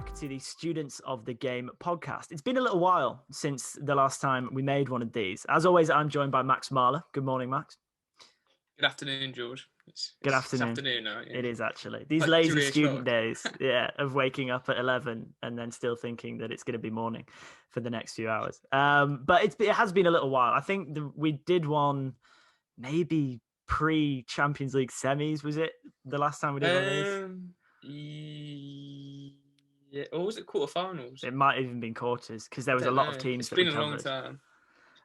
back to the Students of the Game podcast. It's been a little while since the last time we made one of these. As always, I'm joined by Max Marler. Good morning, Max. Good afternoon, George. Good afternoon. It's afternoon now. Yeah. It is actually. These Like lazy 3 student o'clock. days, of waking up at 11 and then still thinking that it's going to be morning for the next few hours. But it has been a little while. I think we did one maybe pre-Champions League semis, was it the last time we did one of these? Yeah, or was it quarterfinals? It might have even been quarters because there was a lot of teams It's that been we a long covered.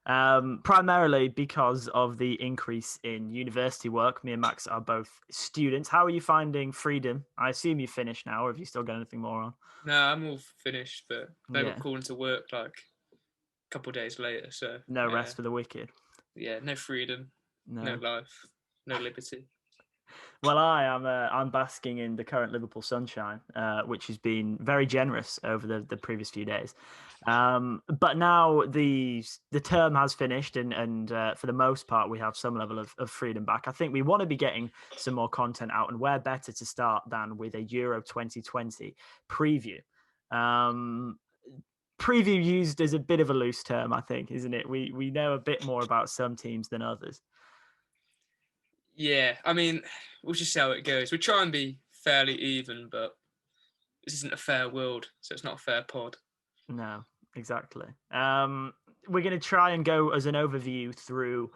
time. Primarily because of the increase in university work. Me and Max are both students. How are you finding freedom? I assume you finished now, or have you still got anything more on? No, I'm all finished, but I Yeah. got called into work like a couple of days later. So No rest for the wicked. Yeah, no freedom, no life, no liberty. Well, I'm basking in the current Liverpool sunshine, which has been very generous over the previous few days. But now the term has finished, and for the most part, we have some level of freedom back. I think we want to be getting some more content out, and where better to start than with a Euro 2020 preview. Preview used as a bit of a loose term, I think, isn't it? We know a bit more about some teams than others. Yeah, I mean, we'll just see how it goes. We try and be fairly even, but this isn't a fair world, so it's not a fair pod. No, exactly. We're going to try and go as an overview through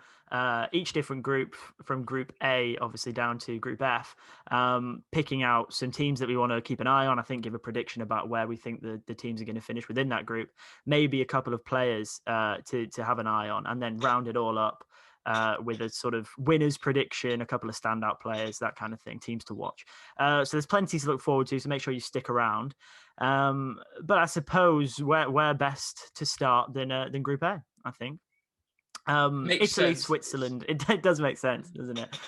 each different group, from Group A, obviously, down to Group F, picking out some teams that we want to keep an eye on. I think give a prediction about where we think the teams are going to finish within that group, maybe a couple of players to have an eye on, and then round it all up with a sort of winner's prediction, a couple of standout players, that kind of thing, teams to watch. So there's plenty to look forward to, so make sure you stick around. But I suppose where best to start than Group A, I think. Italy, sense. Switzerland, it does make sense, doesn't it?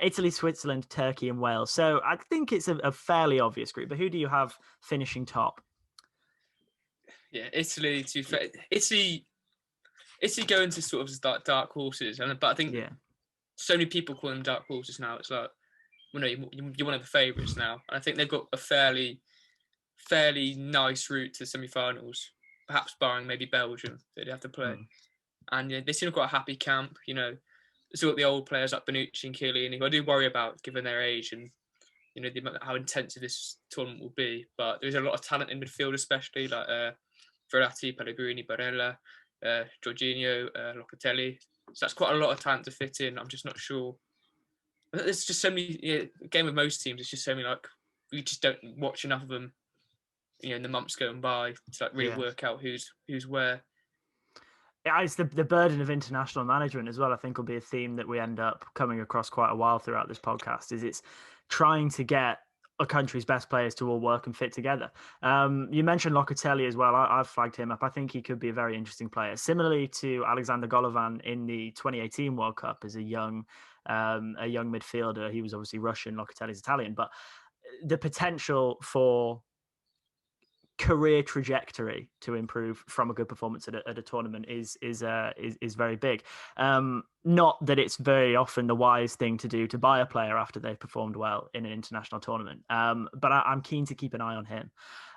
Italy, Switzerland, Turkey, and Wales. So I think it's a fairly obvious group, but who do you have finishing top? Yeah, Italy, Italy going to sort of dark horses, but I think so many people call them dark horses now. It's like, well, no, you're one of the favourites now. And I think they've got a fairly nice route to the semi-finals, perhaps barring maybe Belgium that they have to play. And they seem to have got a happy camp. Still got the old players like Bonucci and Chiellini, who I do worry about given their age and how intensive this tournament will be. But there's a lot of talent in midfield, especially like Verratti, Pellegrini, Barella, Jorginho, Locatelli. So that's quite a lot of talent to fit in. I'm just not sure. There's just so many. Game with most teams, it's just so many like we just don't watch enough of them. In the months going by to like really work out who's where. Yeah, it's the burden of international management as well. I think will be a theme that we end up coming across quite a while throughout this podcast. Is it's trying to get a country's best players to all work and fit together. You mentioned Locatelli as well. I've flagged him up. I think he could be a very interesting player, similarly to Alexander Golovin in the 2018 World Cup as a young midfielder. He was obviously Russian. Locatelli's Italian, but the potential for career trajectory to improve from a good performance at a tournament is very big. Not that it's very often the wise thing to do to buy a player after they've performed well in an international tournament, but I'm keen to keep an eye on him.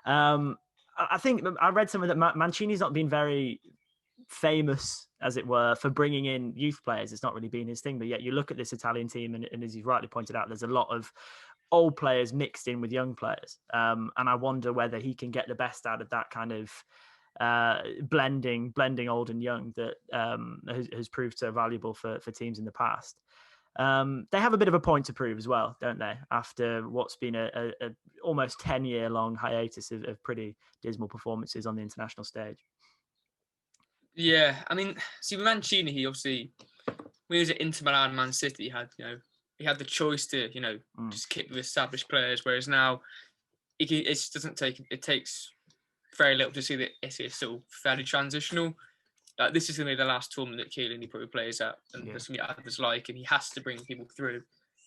I think I read somewhere that Mancini's not been very famous, as it were, for bringing in youth players. It's not really been his thing, but yet you look at this Italian team and as you've rightly pointed out, there's a lot of old players mixed in with young players. And I wonder whether he can get the best out of that kind of blending old and young that has proved so valuable for teams in the past. They have a bit of a point to prove as well, don't they? After what's been a almost 10-year long hiatus of pretty dismal performances on the international stage. Yeah, I mean, see, with Mancini, he obviously, when he was at Inter Milan, Man City, he had the choice to, just keep with established players, whereas now it takes very little to see that it's still fairly transitional. Like, this is going to be the last tournament that Chiellini probably plays at, and there's going to be others like him. He has to bring people through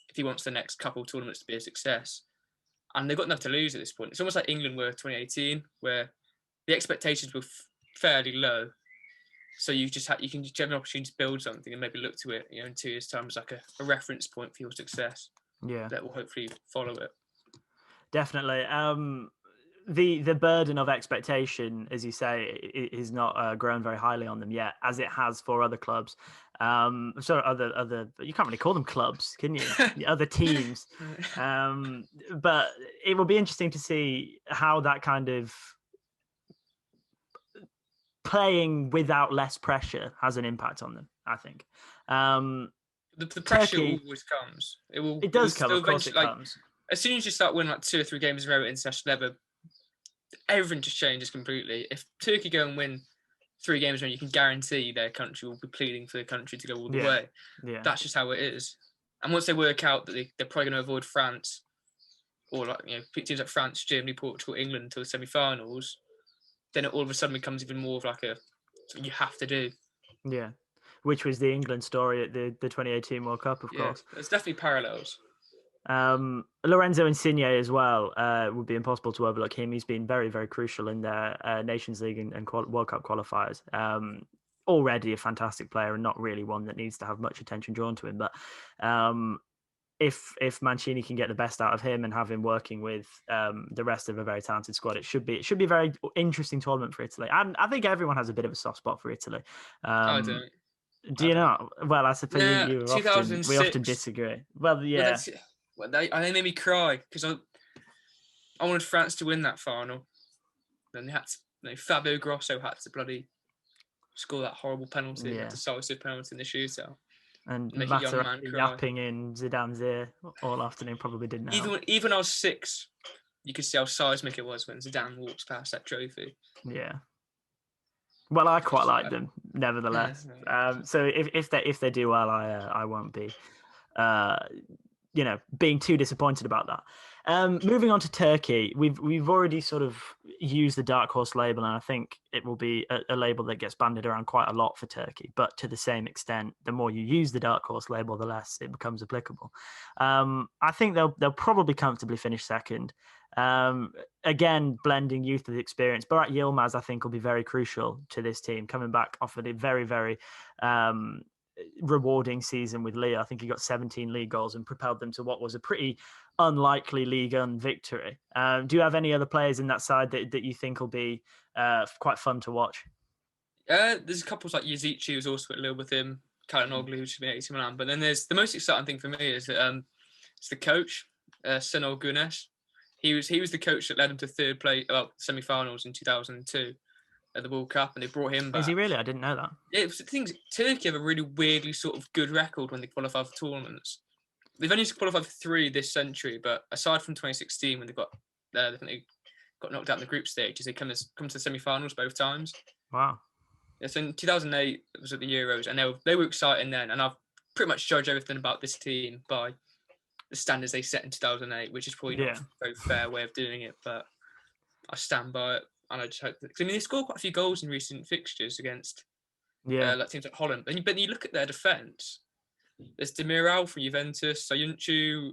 if he wants the next couple of tournaments to be a success. And they've got enough to lose at this point. It's almost like England were 2018, where the expectations were fairly low. So you have an opportunity to build something and maybe look to it, in 2 years' time as like a reference point for your success. Yeah, that will hopefully follow it. Definitely. the burden of expectation, as you say, is not grown very highly on them yet, as it has for other clubs. So other you can't really call them clubs, can you? Other teams. But it will be interesting to see how that kind of playing without less pressure has an impact on them, I think. The pressure Turkey, always comes. It does come, of course it comes. As soon as you start winning like 2 or 3 games in a row at international level, everything just changes completely. If Turkey go and win 3 games in a row, you can guarantee their country will be pleading for the country to go all the way. Yeah. That's just how it is. And once they work out that they're probably going to avoid France, or teams like France, Germany, Portugal, England until the semi-finals, then it all of a sudden becomes even more of like something you have to do. Yeah, which was the England story at the 2018 World Cup, of course. There's definitely parallels. Lorenzo Insigne as well would be impossible to overlook him. He's been very, very crucial in their Nations League and World Cup qualifiers. Already a fantastic player and not really one that needs to have much attention drawn to him. But if Mancini can get the best out of him and have him working with the rest of a very talented squad, it should be a very interesting tournament for Italy. And I think everyone has a bit of a soft spot for Italy. I don't. Do you not? Well, I suppose we often disagree. Well, yeah. They made me cry because I wanted France to win that final. Then they had to, Fabio Grosso had to bloody score that horrible penalty, that decisive penalty in the shootout. And Materazzi yapping in Zidane's ear all afternoon probably didn't help. Even when I was 6, you could see how seismic it was when Zidane walks past that trophy. Yeah. Well, I quite like them, nevertheless. So if they do well, I won't be, being too disappointed about that. Moving on to Turkey, we've already sort of used the dark horse label, and I think it will be a label that gets bandied around quite a lot for Turkey. But to the same extent, the more you use the dark horse label, the less it becomes applicable. I think they'll probably comfortably finish second. Again, blending youth with experience. Burak Yilmaz, I think, will be very crucial to this team, coming back off of a very, very rewarding season with Lille. I think he got 17 league goals and propelled them to what was a pretty unlikely Ligue 1 victory. Do you have any other players in that side that you think will be quite fun to watch? There's a couple like Yazici, who's also at Lille with him, Kalinoglu, who's been 80 Milan. But then there's the most exciting thing for me is that it's the coach, Şenol Güneş. He was the coach that led them to third place, semi-finals in 2002 at the World Cup, and they brought him back. Is he really? I didn't know that. Yeah, Turkey have a really weirdly sort of good record when they qualify for tournaments. They've only qualified for 3 this century, but aside from 2016 when they got knocked out in the group stages, they come to the semi-finals both times. Wow. Yeah, so in 2008 it was at the Euros, and they were exciting then, and I've pretty much judged everything about this team by the standards they set in 2008, which is probably not a very fair way of doing it, but I stand by it, and I just hope that, they scored quite a few goals in recent fixtures against teams like Holland. But you look at their defence. There's Demiral from Juventus, Soyuncu,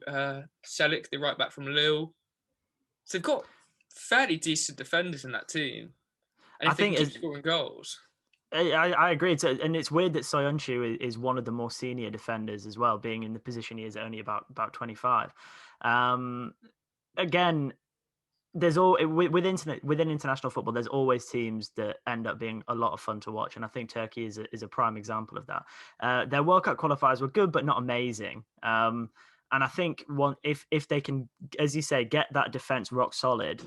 Selik, the right back from Lille. So they've got fairly decent defenders in that team, and if they keep scoring goals. I agree. And it's weird that Soyuncu is one of the more senior defenders as well, being in the position he is only about 25. Again, there's within international football, there's always teams that end up being a lot of fun to watch, and I think Turkey is a prime example of that. Their World Cup qualifiers were good, but not amazing. And I think if they can, as you say, get that defense rock solid,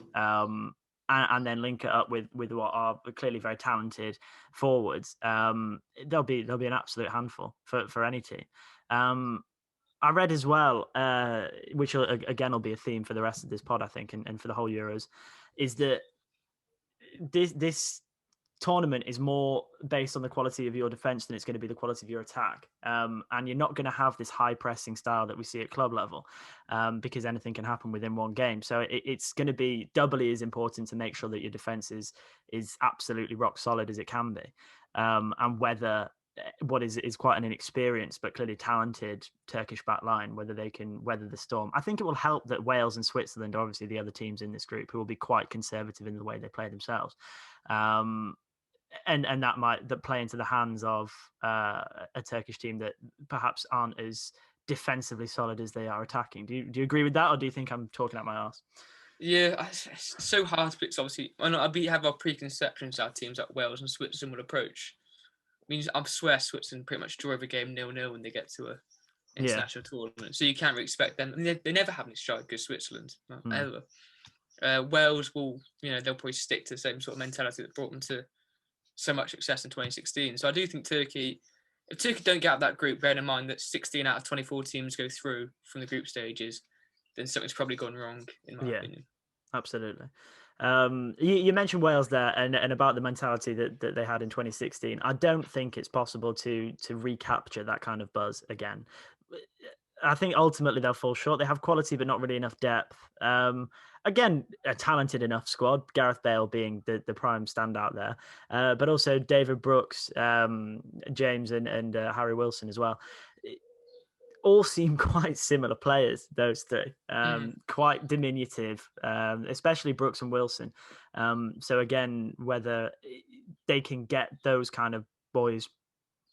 and then link it up with what are clearly very talented forwards, they'll be an absolute handful for any team. I read as well, which again will be a theme for the rest of this pod, I think, and for the whole Euros, is that this tournament is more based on the quality of your defense than it's going to be the quality of your attack. And you're not going to have this high pressing style that we see at club level, because anything can happen within one game. So it's going to be doubly as important to make sure that your defense is absolutely rock solid as it can be. And whether what is quite an inexperienced but clearly talented Turkish back line, whether they can weather the storm. I think it will help that Wales and Switzerland are obviously the other teams in this group who will be quite conservative in the way they play themselves. And that might play into the hands of a Turkish team that perhaps aren't as defensively solid as they are attacking. Do you agree with that, or do you think I'm talking out my arse? Yeah, it's so hard to pick. Obviously, we have our preconceptions how teams like Wales and Switzerland will approach. I mean, I swear Switzerland pretty much draw every game 0-0 when they get to a international tournament. So you can't really expect them. I mean, they never have any strikers, Switzerland, ever. Wales will, they'll probably stick to the same sort of mentality that brought them to so much success in 2016. So I do think if Turkey don't get out that group, bearing in mind that 16 out of 24 teams go through from the group stages, then something's probably gone wrong, in my opinion. Absolutely. You mentioned Wales there and about the mentality that they had in 2016. I don't think it's possible to recapture that kind of buzz again. I think ultimately they'll fall short. They have quality, but not really enough depth. Again, a talented enough squad, Gareth Bale being the prime standout there, but also David Brooks, James and Harry Wilson as well. All seem quite similar players, those three, quite diminutive, especially Brooks and Wilson. So again, whether they can get those kind of boys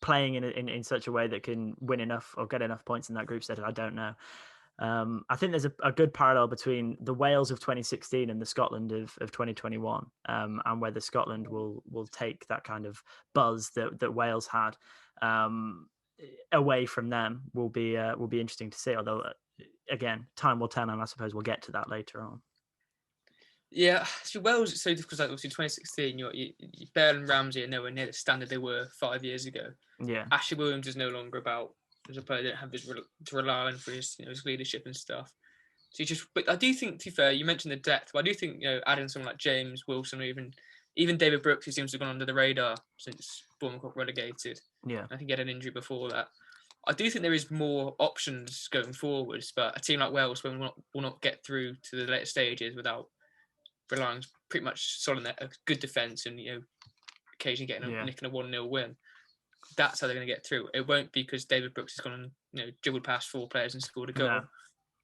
playing in such a way that can win enough or get enough points in that group stage, I don't know. I think there's a good parallel between the Wales of 2016 and the Scotland of 2021, and whether Scotland will take that kind of buzz that Wales had away from them will be interesting to see. Although, again, time will tell, and I suppose we'll get to that later on. Yeah, so Wales is so difficult. Like, obviously, 2016, you Bale and Ramsey are nowhere near the standard they were 5 years ago. Yeah, Ashley Williams is no longer about as a player. They don't have this to rely on for his his leadership and stuff. So but I do think, to be fair, you mentioned the depth, but I do think adding someone like James Wilson, or even David Brooks, who seems to have gone under the radar since Bournemouth got relegated. Yeah, I think he had an injury before that. I do think there is more options going forwards, but a team like Wales will not get through to the later stages without relying pretty much solid on a good defence and occasionally nicking a 1-0 win. That's how they're going to get through. It won't be because David Brooks has gone and dribbled past 4 players and scored a goal. No.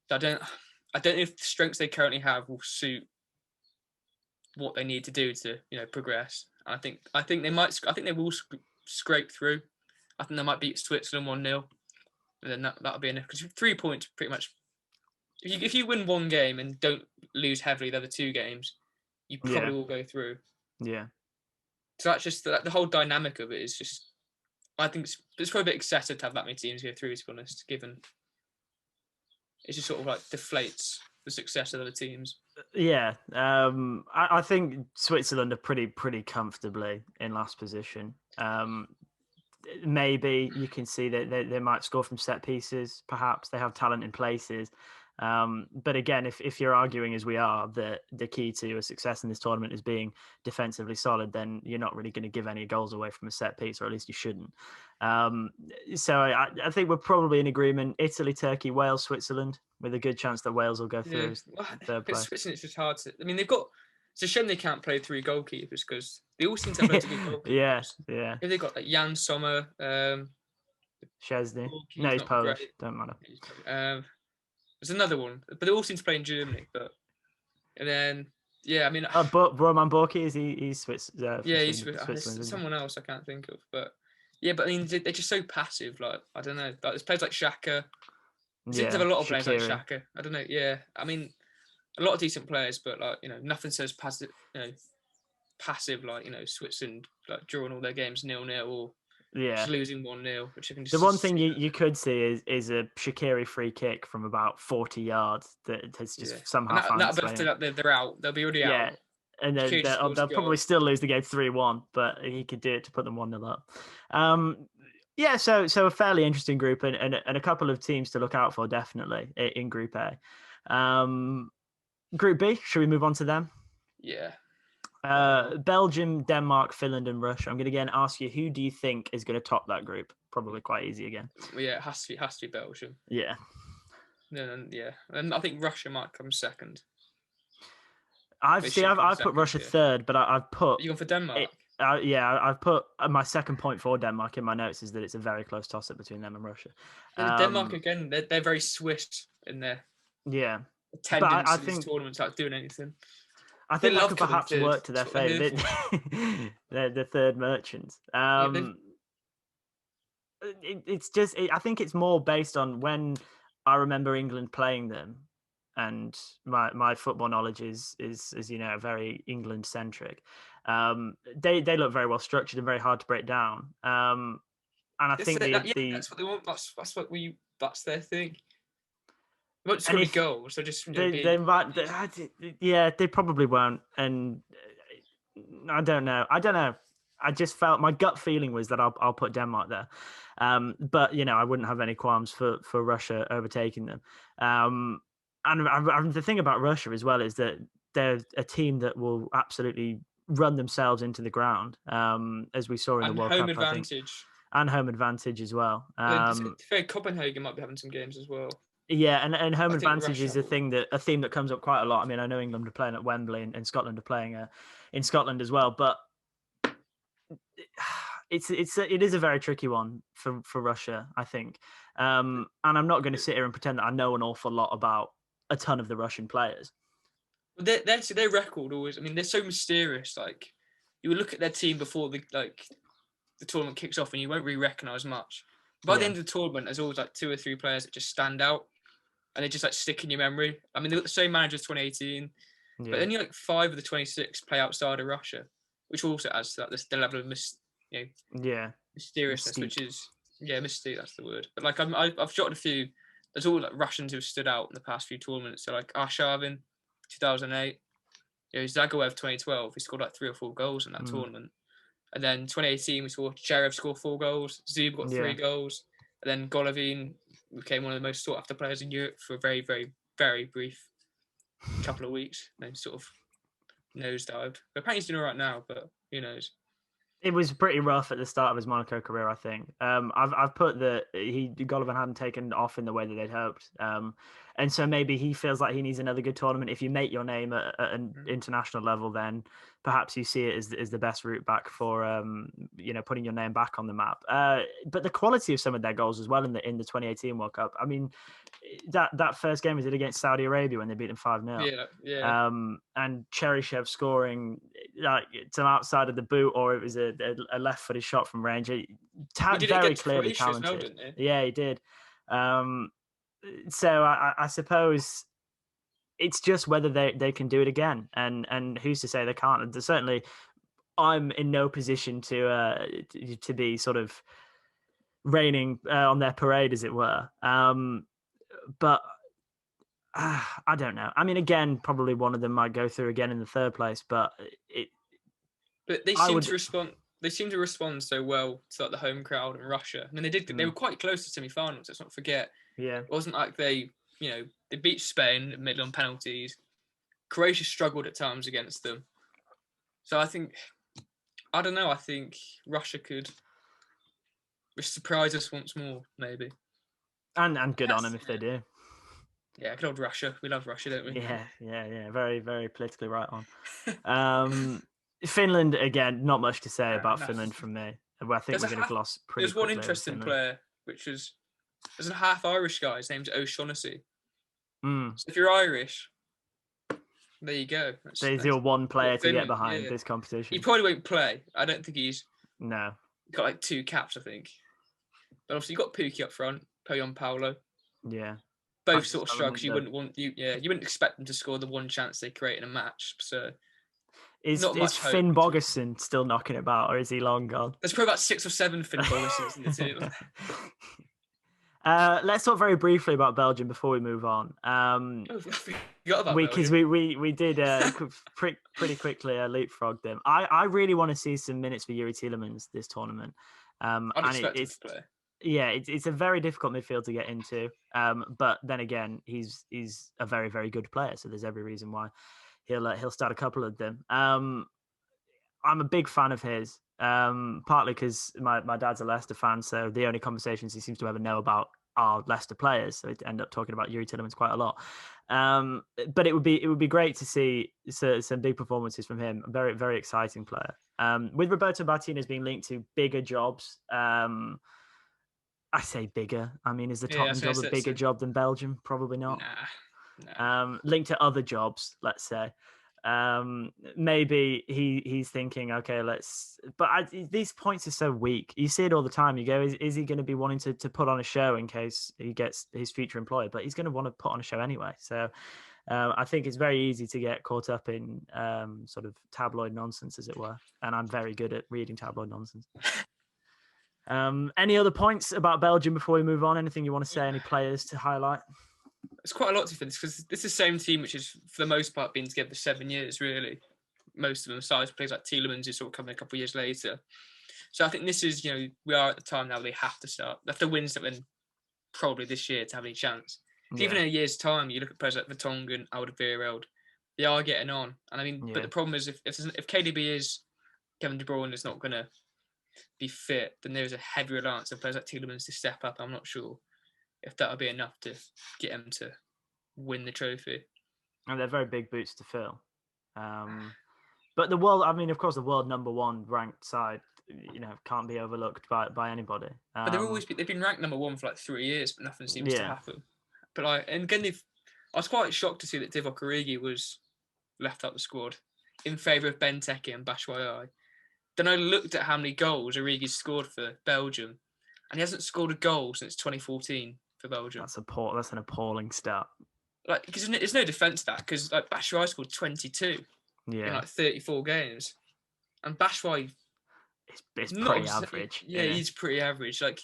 So I don't know if the strengths they currently have will suit what they need to do to progress. I think they might. I think they will scrape through. I think they might beat Switzerland 1-0, and then that'll be enough. Because 3 points, pretty much. If you win one game and don't lose heavily the other 2 games, you probably will go through. Yeah. So that's just the whole dynamic of it is just. I think it's probably a bit excessive to have that many teams go through. To be honest, given it just sort of like deflates the success of other teams. Yeah, I think Switzerland are pretty comfortably in last position. Maybe you can see that they might score from set pieces. Perhaps they have talent in places. But again, if you're arguing as we are that the key to a success in this tournament is being defensively solid, then you're not really going to give any goals away from a set piece, or at least you shouldn't. So I think we're probably in agreement. Italy, Turkey, Wales, Switzerland, with a good chance that Wales will go through third place. Switzerland, it's just hard to. I mean, it's a shame they can't play 3 goalkeepers because they all seem to have loads of good goalkeepers. Yeah. If they've got like Jan Sommer, Chesney. No, he's Polish. Great. Don't matter. There's another one, but they all seem to play in Germany. And then I mean, Roman Borky he's Swiss. He's Switzerland. Someone else I can't think of, but I mean they're just so passive. Like I don't know. Like there's players like Xhaka. Seems to have a lot of players like Xhaka. I don't know. Yeah, I mean a lot of decent players, but like nothing says passive. Passive like Switzerland like drawing all their games 0-0 or. Yeah, just losing 1-0, which I can just. The one thing you could see is a Shaqiri free kick from about 40 yards that has just somehow found its way in. They're out. They'll be already out. Yeah, and they'll probably still lose the game 3-1, but he could do it to put them 1-0 up. So a fairly interesting group and a couple of teams to look out for definitely in Group A. Group B, should we move on to them? Yeah. Belgium, Denmark, Finland, and Russia. I'm going to again ask you, who do you think is going to top that group? Probably quite easy again. Well, yeah, it has to be Belgium. Yeah. And I think Russia might come second. I've put Russia third, but I've put. You gone for Denmark? I've put my second point for Denmark in my notes is that it's a very close toss-up between them and Russia. Denmark again, they're very swift in their attendance at these tournaments, like doing anything. I think that could perhaps work to their favour. They're the third merchants. It's just. I think it's more based on when I remember England playing them. and my football knowledge is you know, very England centric. They look very well structured and very hard to break down. And I think that's what they want. That's their thing. They won't score any goals. So just they might. Yeah, they probably won't. And I don't know. I just felt, my gut feeling was that I'll put Denmark there. But you know, I wouldn't have any qualms for Russia overtaking them. And the thing about Russia as well is that they're a team that will absolutely run themselves into the ground, as we saw in the World Cup. Home advantage. And home advantage as well. Copenhagen might be having some games as well. Yeah, and home advantage is a theme that comes up quite a lot. I mean, I know England are playing at Wembley, and Scotland are playing in Scotland as well, but it is a very tricky one for Russia, I think. And I'm not going to sit here and pretend that I know an awful lot about a ton of the Russian players. Their record always, I mean, they're so mysterious. Like, you would look at their team before the tournament kicks off, and you won't really recognise much. By the end of the tournament, there's always like 2 or 3 players that just stand out, and they just like stick in your memory. I mean, they got the same manager as 2018, but only like 5 of the 26 play outside of Russia, which also adds to the level of mysteriousness, which is mystique. That's the word. But like I've jotted a few. There's all like Russians who've stood out in the past few tournaments. So like Arshavin, 2008. Zagoev, 2012. He scored like 3 or 4 goals in that tournament. And then 2018, we saw Cherev score 4 goals. Zub got 3 goals. And then Golovin became one of the most sought-after players in Europe for a very, very, very brief couple of weeks. And then sort of nosedived. But apparently he's doing all right now, but who knows? It was pretty rough at the start of his Monaco career, I think. I've put that Golovin hadn't taken off in the way that they'd hoped. And so maybe he feels like he needs another good tournament. If you make your name at an international level, then perhaps you see it as the best route back for putting your name back on the map. But the quality of some of their goals as well in the 2018 World Cup. I mean, that first game, was it against Saudi Arabia when they beat them 5-0? Yeah. And Cheryshev scoring like to outside of the boot, or it was a left-footed shot from range. Very clearly talented. Well, didn't he? Yeah, he did. So I suppose it's just whether they can do it again, and who's to say they can't. And certainly, I'm in no position to be sort of raining on their parade, as it were. But I don't know. I mean, again, probably one of them might go through again in the third place, but they seem to respond. They seem to respond so well to like the home crowd in Russia. I mean, they did. They were quite close to semi-finals. Let's not forget. Yeah, it wasn't like they beat Spain, made on penalties. Croatia struggled at times against them. So I think Russia could surprise us once more, maybe. And good on them if they do. Yeah, good old Russia. We love Russia, don't we? Yeah. Very, very politically right on. Finland, again, not much to say about Finland from me. I think we're going to gloss pretty quickly. There's one interesting player, which is there's a half Irish guy. His name's O'Shaughnessy. So if you're Irish, there you go. There's your one player to get behind this competition. He probably won't play. I don't think he's got like 2 caps, I think. But obviously, you got Pukki up front, Poyon Paulo. Yeah. Both sort of struggles. You wouldn't expect them to score the one chance they create in a match. So is Finn Bogerson still knocking about, or is he long gone? There's probably about 6 or 7 Finn Bogersons in the team. Let's talk very briefly about Belgium before we move on. Because we did pretty quickly leapfrog them. I really want to see some minutes for Yuri Tielemans this tournament. I'd expect him to play. Yeah, it's a very difficult midfield to get into. But then again, he's a very, very good player, so there's every reason why he'll start a couple of them. I'm a big fan of his, partly because my dad's a Leicester fan, so the only conversations he seems to ever know about are Leicester players, so we end up talking about Yuri Tielemans quite a lot. But it would be great to see some big performances from him. A very, very exciting player. With Roberto Martinez being linked to bigger jobs, I say bigger. I mean, is the Tottenham job a bigger job than Belgium? Probably not. Nah. Linked to other jobs, let's say. maybe he's thinking, okay, let's. But these points are so weak. You see it all the time. You go, is he going to be wanting to put on a show in case he gets his future employer? But he's going to want to put on a show anyway. So I think it's very easy to get caught up in sort of tabloid nonsense, as it were. And I'm very good at reading tabloid nonsense. Any other points about Belgium before we move on? Anything you want to say? Any players to highlight? It's quite a lot to finish because this is the same team which has, for the most part, been together for 7 years, really. Most of them, besides players like Tielemans, who sort of coming a couple of years later. So I think this is, we are at the time now where they have to start. They have to win something probably this year to have any chance. Yeah. Even in a year's time, you look at players like Vertonghen, Alderweireld, they are getting on. And I mean, but the problem is if KDB is Kevin De Bruyne is not going to be fit, then there's a heavy reliance on players like Tielemans to step up. I'm not sure if that'll be enough to get him to win the trophy. And they're very big boots to fill. But the world, I mean, of course, the world number one ranked side, can't be overlooked by anybody. But they've been ranked number one for like 3 years, but nothing seems to happen. But and again, I was quite shocked to see that Divock Origi was left out the squad in favour of Benteke and Batshuayi. Then I looked at how many goals Origi's scored for Belgium, and he hasn't scored a goal since 2014 for Belgium. That's an appalling stat. Like, because there's no defence to that, because like Batshuayi scored 22 in like 34 games, and Batshuayi it's pretty average. Yeah, he's pretty average. Like,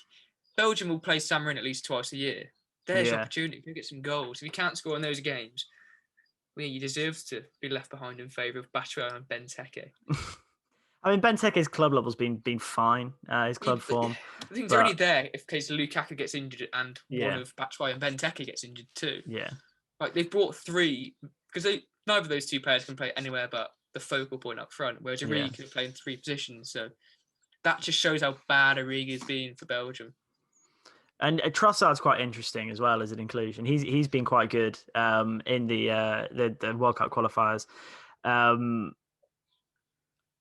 Belgium will play San Marino at least twice a year. There's your opportunity to get some goals. If you can't score in those games, you deserve to be left behind in favour of Batshuayi and Benteke. I mean, Benteke's club level's been fine. His club form. I think it's only there if case Lukaku gets injured and one of Batshuayi and Benteke gets injured too. Yeah. Like, they've brought three, because neither of those two players can play anywhere but the focal point up front, whereas Origi can play in 3 positions. So that just shows how bad Origi's been for Belgium. And Trossard's quite interesting as well as an inclusion. He's been quite good in the World Cup qualifiers.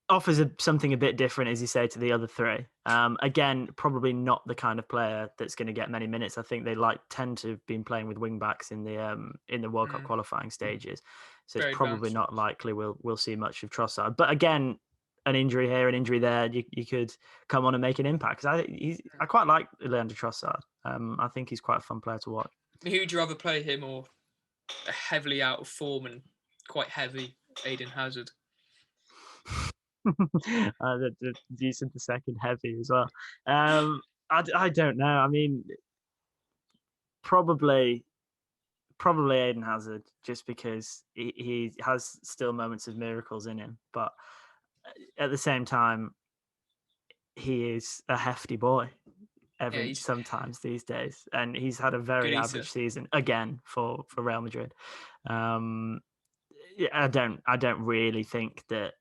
Offers something a bit different, as you say, to the other three. Again, probably not the kind of player that's going to get many minutes. I think they tend to have been playing with wing backs in the World Cup qualifying stages, so it's probably not likely we'll see much of Trossard. But again, an injury here, an injury there, you could come on and make an impact. Because I quite like Leandro Trossard. I think he's quite a fun player to watch. Who would you rather play, him or a heavily out of form and quite heavy Eden Hazard? You said the second heavy as well. I don't know. I mean, probably Eden Hazard, just because he has still moments of miracles in him, but at the same time, he is a hefty boy. Sometimes these days, and he's had a very average season again for Real Madrid. I don't really think that.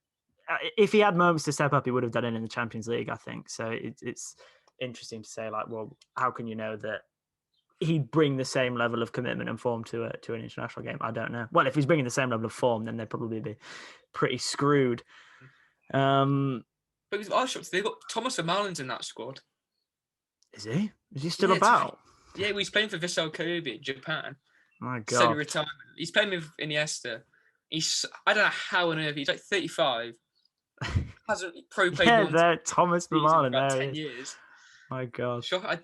If he had moments to step up, he would have done it in the Champions League, I think. So it's interesting to say, like, well, how can you know that he'd bring the same level of commitment and form to an international game? I don't know. Well, if he's bringing the same level of form, then they'd probably be pretty screwed. But I was shocked. They've got Thomas Vermaelen's in that squad. Is he? Is he still about? Yeah, he's playing for Vissel Kobe in Japan. My God. Semi-retirement. He's playing with Iniesta. I don't know how on earth, he's like 35. Hasn't pro played Thomas Vermaelen about 10 years. My God. I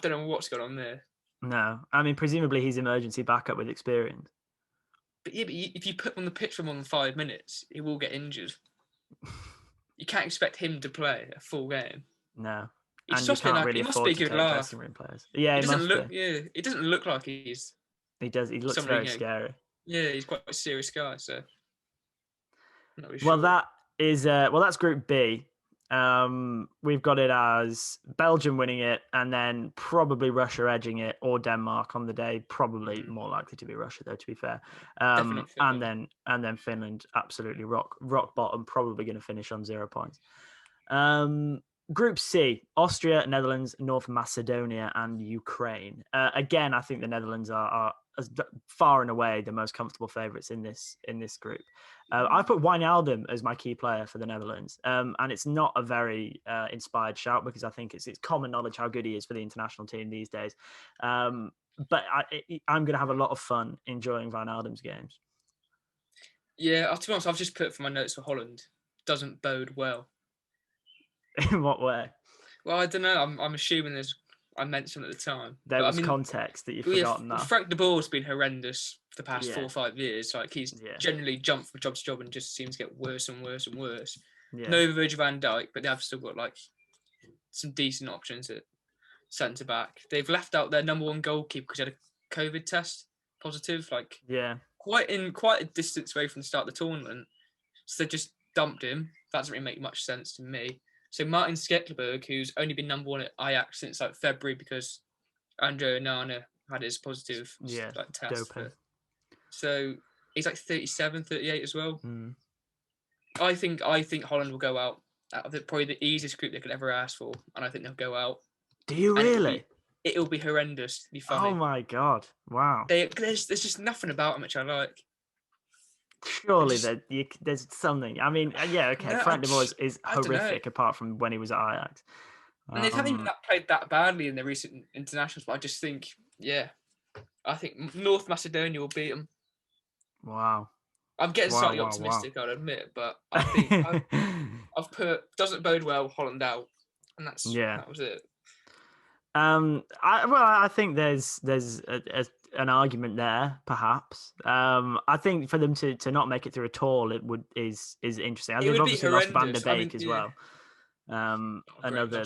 don't know what's going on there. No. I mean, presumably he's emergency backup with experience. But if you put him on the pitch for more than 5 minutes, he will get injured. You can't expect him to play a full game. No. It's just really he must be a good laugh. Yeah, he must be. Yeah, it doesn't look like he's. He does. He looks very scary. Yeah, he's quite a serious guy. So. I'm not really well, sure. That's Group B. We've got it as Belgium winning it, and then probably Russia edging it, or Denmark on the day. Probably more likely to be Russia, though. To be fair, and then Finland absolutely rock bottom. Probably going to finish on 0 points. Group C: Austria, Netherlands, North Macedonia, and Ukraine. Again, I think the Netherlands are far and away the most comfortable favourites in this group. I put Wijnaldum as my key player for the Netherlands, and it's not a very inspired shout, because I think it's common knowledge how good he is for the international team these days. But I'm going to have a lot of fun enjoying Wijnaldum's games. Yeah, to be honest, I've just put for my notes for Holland. Doesn't bode well. In what way? Well, I don't know. I'm assuming I mentioned at the time. There was context that you've forgotten now. Frank de Boer's been horrendous for the past 4 or 5 years. Like he's generally jumped from job to job and just seems to get worse and worse and worse. Yeah. No Virgil van Dijk, but they have still got like some decent options at centre back. They've left out their number 1 goalkeeper because he had a COVID test positive. Like quite a distance away from the start of the tournament. So they just dumped him. That doesn't really make much sense to me. So Martin Stekelenburg, who's only been number 1 at Ajax since like February because Andre Onana had his positive test. So he's like 37, 38 as well. Mm. I think Holland will go out of probably the easiest group they could ever ask for, and I think they'll go out. Do you really? It'll be horrendous. It'll be funny. Oh my god! Wow. There's just nothing about them which I like. Surely there's something. I mean, okay. Frank de Boer is horrific apart from when he was at Ajax. And they haven't even played that badly in the recent internationals, but I just think, I think North Macedonia will beat them. Wow. I'm getting slightly optimistic, I'll admit, but I think I've put doesn't bode well Holland out, and that was it. I think there's an argument there, perhaps. I think for them to not make it through at all, is interesting. And they've obviously lost Van der Beek as well. Another.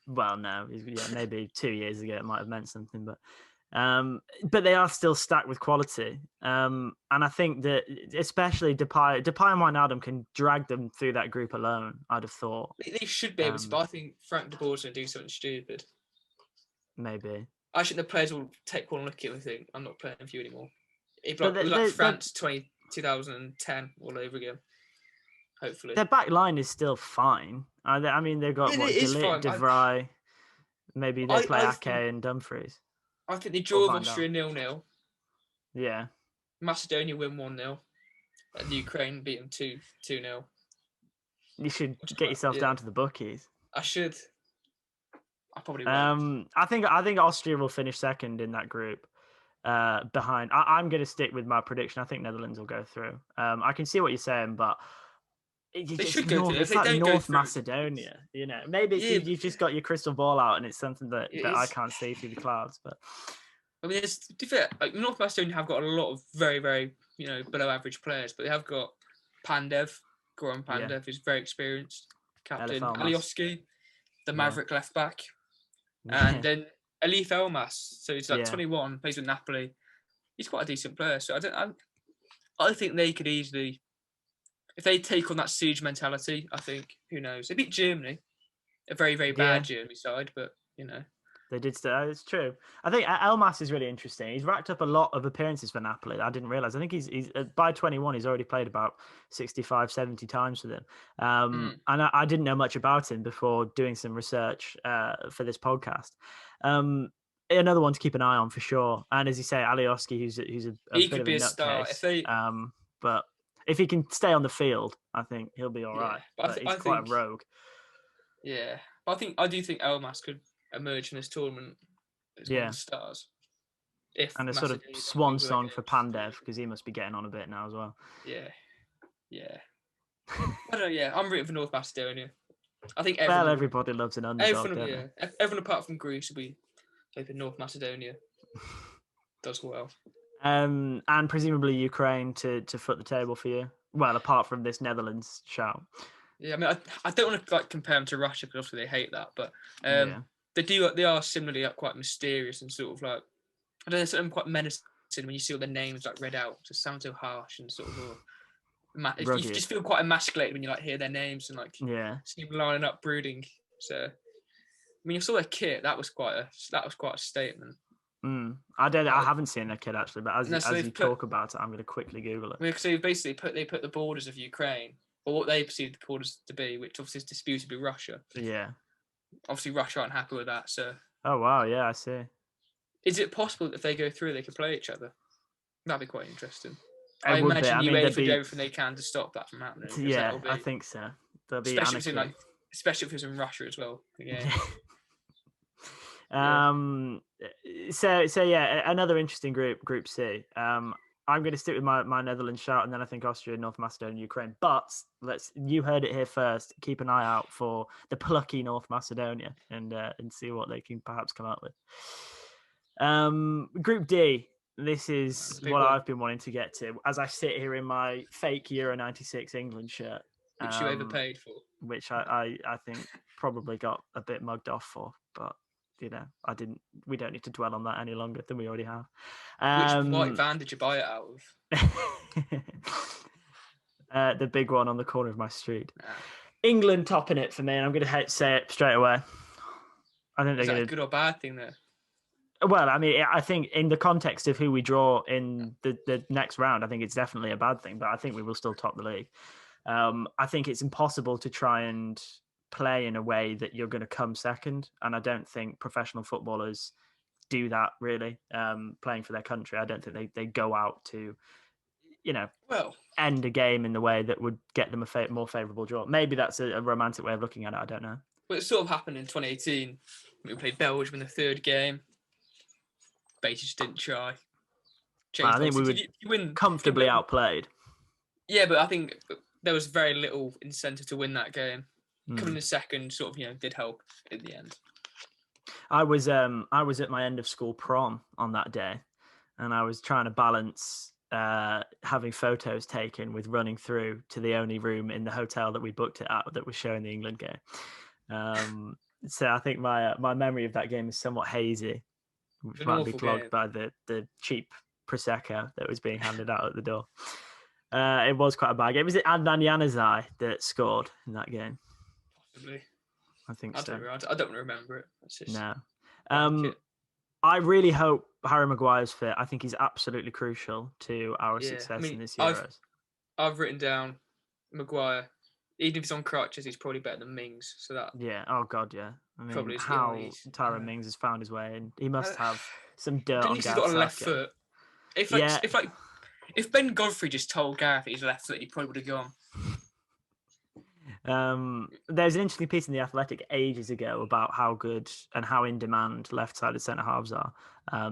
Well, no, maybe 2 years ago it might have meant something, but they are still stacked with quality. And I think that especially Depay and Wijnaldum can drag them through that group alone. I'd have thought they should be able to, but I think Frank de Boer's going to do something stupid. Maybe. I think the players will take one look at it and think, I'm not playing for you anymore. It's like France 2010 all over again. Hopefully. Their back line is still fine. I mean, they've got De Ligt, De Vrij. Maybe they play Ake and Dumfries. I think they draw Austria 0-0. Yeah. Macedonia win 1-0. And Ukraine beat them 2-0. You should get yourself down to the bookies. I should. I probably won't. I think Austria will finish second in that group. Behind, I'm going to stick with my prediction. I think Netherlands will go through. I can see what you're saying, but they should go through. It's like North Macedonia, Maybe you've just got your crystal ball out, and it's something that I can't see through the clouds. But I mean, to be fair, like North Macedonia have got a lot of very, very below average players, but they have got Goran Pandev, who's very experienced, captain Alioski, the Maverick left back. And then Elif Elmas, so he's like 21, plays with Napoli. He's quite a decent player. So I think they could easily, if they take on that siege mentality, I think, who knows? They beat Germany, a very, very bad Germany side, but, They did still. It's true. I think Elmas is really interesting. He's racked up a lot of appearances for Napoli. I didn't realize. I think he's by 21, he's already played about 65, 70 times for them. And I didn't know much about him before doing some research for this podcast. Another one to keep an eye on for sure. And as you say, Alioski, who's a bit of a nutcase. But if he can stay on the field, I think he'll be all right. But he's quite a rogue. Yeah, but I do think Elmas could emerge in this tournament as one of the stars. And a sort of swan song for Pandev, because he must be getting on a bit now as well. Yeah. I'm rooting for North Macedonia. I think everybody loves an underdog. Everyone apart from Greece will be hoping North Macedonia does well. And presumably Ukraine to foot the table for you. Well, apart from this Netherlands shout. Yeah, I mean, I don't want to compare them to Russia because obviously they hate that, but they are similarly quite mysterious and sort of like, I don't know, something quite menacing when you see all their names like read out. It just sounds so harsh and sort of you just feel quite emasculated when you like hear their names and like see them lining up brooding. So I mean, you saw their kit. That was quite a statement. I haven't seen their kit actually, but as you talk about it, I'm going to quickly Google it. So basically, they put the borders of Ukraine, or what they perceive the borders to be, which obviously is disputed with Russia. Yeah. Obviously, Russia aren't happy with that. So. Oh wow! Yeah, I see. Is it possible that if they go through, they could play each other? That'd be quite interesting. I imagine UEFA do everything they can to stop that from happening. Yeah, I think so. Especially if it was in Russia as well. Yeah. So another interesting group C. I'm going to stick with my Netherlands shout, and then I think Austria, North Macedonia, Ukraine. But you heard it here first. Keep an eye out for the plucky North Macedonia and see what they can perhaps come out with. Group D. This is what I've been wanting to get to as I sit here in my fake Euro '96 England shirt, which you overpaid for, which I think probably got a bit mugged off for, but. I didn't. We don't need to dwell on that any longer than we already have. Which white van did you buy it out of? The big one on the corner of my street. England topping it for me, and I'm going to say it straight away. I think they're going to. Good or bad thing there? Well, I mean, I think in the context of who we draw in the next round, I think it's definitely a bad thing. But I think we will still top the league. I think it's impossible to try and play in a way that you're going to come second, and I don't think professional footballers do that really. Playing for their country, I don't think they go out to end a game in the way that would get them a more favourable draw. Maybe that's a romantic way of looking at it. I don't know. Well, it sort of happened in 2018. We played Belgium in the third game. Basically just didn't try. I think we were comfortably outplayed. Yeah, but I think there was very little incentive to win that game. Coming in second sort of, did help in the end. I was at my end of school prom on that day, and I was trying to balance having photos taken with running through to the only room in the hotel that we booked it at that was showing the England game. So I think my memory of that game is somewhat hazy, which might be clogged by the cheap Prosecco that was being handed out at the door. It was quite a bad game. Was it Adnan Januzaj that scored in that game? Possibly. I think so. I don't remember it. No. I really hope Harry Maguire's fit. I think he's absolutely crucial to our success in this Euros. I've written down Maguire. Even if he's on crutches, he's probably better than Mings. So that. Yeah. Oh God, yeah. I mean, probably how Tyrone Mings has found his way in. He must have some dirt on Gareth. He's got a left foot. If Ben Godfrey just told Gareth he's left foot, he probably would have gone. There's an interesting piece in The Athletic ages ago about how good and how in demand left-sided centre halves are,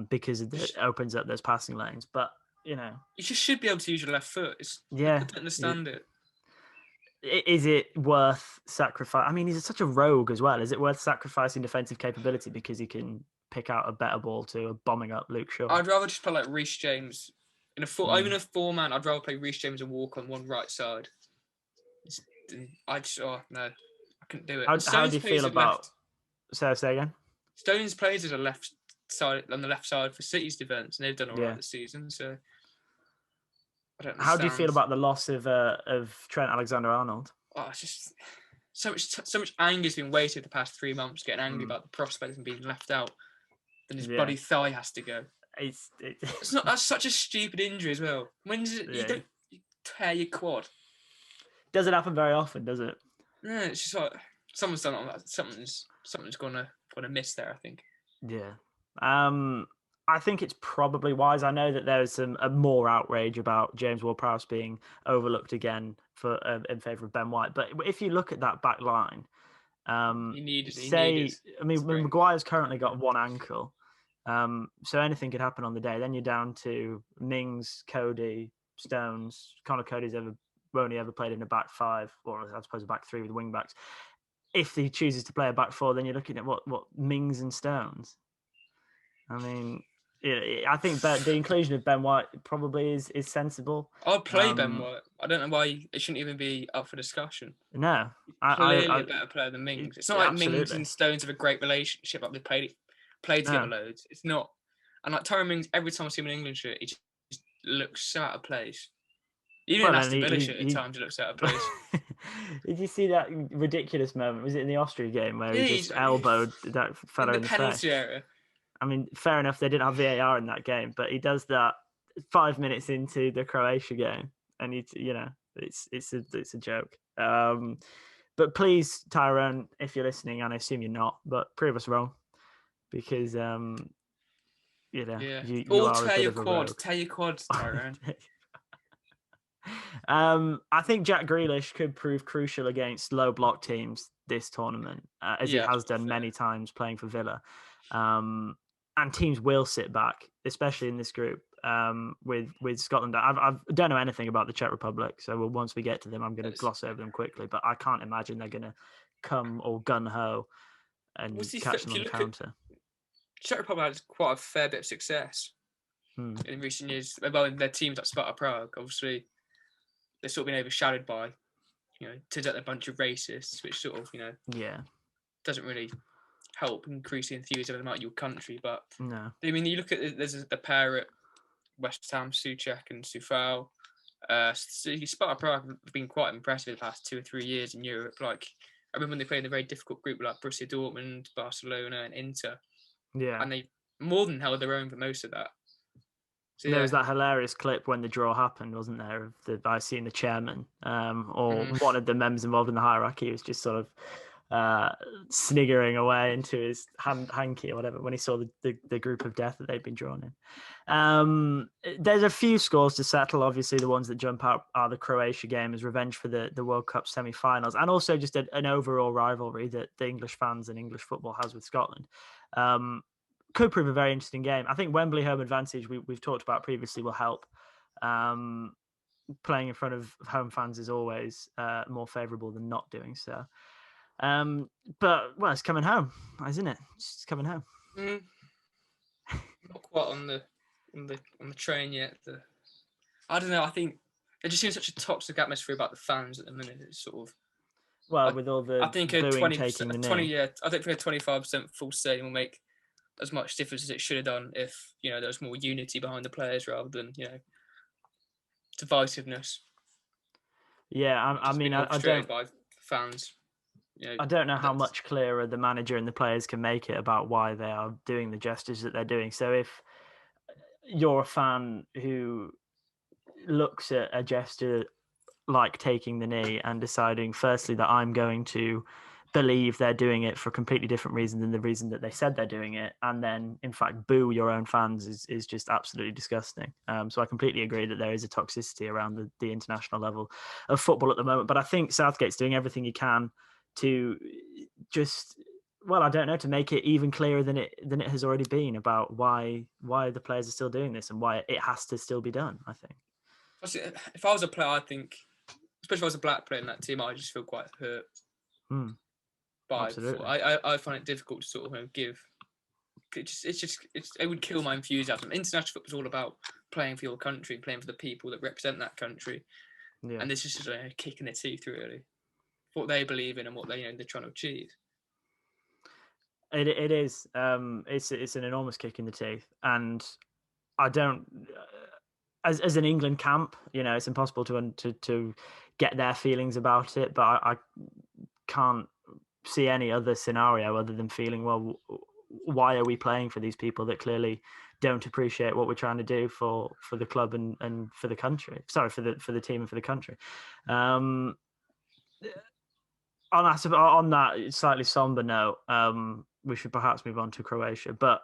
because it opens up those passing lanes. But you just should be able to use your left foot. I don't understand it. Is it worth sacrifice? I mean, he's such a rogue as well. Is it worth sacrificing defensive capability because he can pick out a better ball to a bombing up Luke Shaw? I'd rather just play like Reece James in a even a 4-man. I'd rather play Reece James and Walk on one right side. I couldn't do it. How do you feel about? Say again. Stones plays as a left side on the left side for City's defence, and they've done all right this season. So I don't understand. How do you feel about the loss of Trent Alexander-Arnold? Oh, it's just so much anger's been wasted the past 3 months, getting angry about the prospect of being left out. Then his bloody thigh has to go. It's not. That's such a stupid injury as well. When does it? You tear your quad. Doesn't happen very often, does it? Yeah, it's just like someone's done it. Something's gonna miss there, I think. Yeah. I think it's probably wise. I know that there's a more outrage about James Ward-Prowse being overlooked again for in favour of Ben White. But if you look at that back line, Maguire's currently got one ankle, so anything could happen on the day. Then you're down to Mings, Cody, Stones. Connor Cody's only ever played in a back five, or I suppose a back three with wing backs. If he chooses to play a back four, then you're looking at what Mings and Stones. I mean, I think the inclusion of Ben White probably is sensible. I'd play Ben White. I don't know why it shouldn't even be up for discussion. No, clearly a better player than Mings. It's not like Mings and Stones have a great relationship. Like they played together loads. It's not. And like Tyrone Mings, every time I see him in an England shirt, he just looks so out of place. Even in Aston Villa shirt, at times he looks out of place. Did you see that ridiculous moment? Was it in the Austria game where he just elbowed that fellow in the penalty area? I mean, fair enough, they didn't have VAR in that game, but he does that 5 minutes into the Croatia game, and it's a joke. But please, Tyrone, if you're listening, and I assume you're not, but prove us wrong, because you or are tear your quad, Tyrone. I think Jack Grealish could prove crucial against low block teams this tournament, as he has done many times playing for Villa. And teams will sit back, especially in this group. with Scotland. I don't know anything about the Czech Republic, so once we get to them, I'm going to gloss over them quickly. But I can't imagine they're going to come all gun ho and catch them on the counter. Czech Republic had quite a fair bit of success in recent years. Well, their teams like Sparta Prague, obviously, they've sort of been overshadowed by, turns out they're a bunch of racists, which sort of, doesn't really help increase the enthusiasm about your country. But no, I mean, you look at there's the pair at West Ham, Souček and Soufal. Sparta Prague have been quite impressive the past 2 or 3 years in Europe. Like, I remember when they played in a very difficult group like Borussia Dortmund, Barcelona, and Inter. Yeah, and they more than held their own for most of that. So, there was that hilarious clip when the draw happened, wasn't there? Of I seen the chairman or one of the members involved in the hierarchy was just sort of sniggering away into his hanky or whatever when he saw the group of death that they'd been drawn in. There's a few scores to settle. Obviously, the ones that jump out are the Croatia game as revenge for the World Cup semi-finals, and also just an overall rivalry that the English fans and English football has with Scotland. Could prove a very interesting game. I think Wembley home advantage we've talked about previously will help. Playing in front of home fans is always more favourable than not doing so. But it's coming home, isn't it? It's coming home. Not quite on the train yet. I don't know. I think it just seems such a toxic atmosphere about the fans at the minute. It's sort of with all the I think a 20%, 20 yeah. I think a 25% full stadium will make as much difference as it should have done if there was more unity behind the players rather than divisiveness. Yeah, I mean, I don't by fans. I don't know how much clearer the manager and the players can make it about why they are doing the gestures that they're doing. So if you're a fan who looks at a gesture like taking the knee and deciding, firstly, that I'm going to believe they're doing it for a completely different reason than the reason that they said they're doing it, and then in fact boo your own fans is just absolutely disgusting. So I completely agree that there is a toxicity around the international level of football at the moment, but I think Southgate's doing everything he can to just, I don't know, to make it even clearer than it has already been about why the players are still doing this and why it has to still be done. I think if I was a player, I think, especially if I was a black player in that team, I just feel quite hurt. Absolutely. I find it difficult to sort of give. It would kill my enthusiasm. International football is all about playing for your country, playing for the people that represent that country, and this is just a kick in the teeth, really, what they believe in and what they're trying to achieve. It is. It's an enormous kick in the teeth, and I don't. As an England camp, it's impossible to get their feelings about it, but I can't see any other scenario other than feeling, why are we playing for these people that clearly don't appreciate what we're trying to do for the club and for the country? Sorry, for the team and for the country. On that slightly somber note, we should perhaps move on to Croatia, but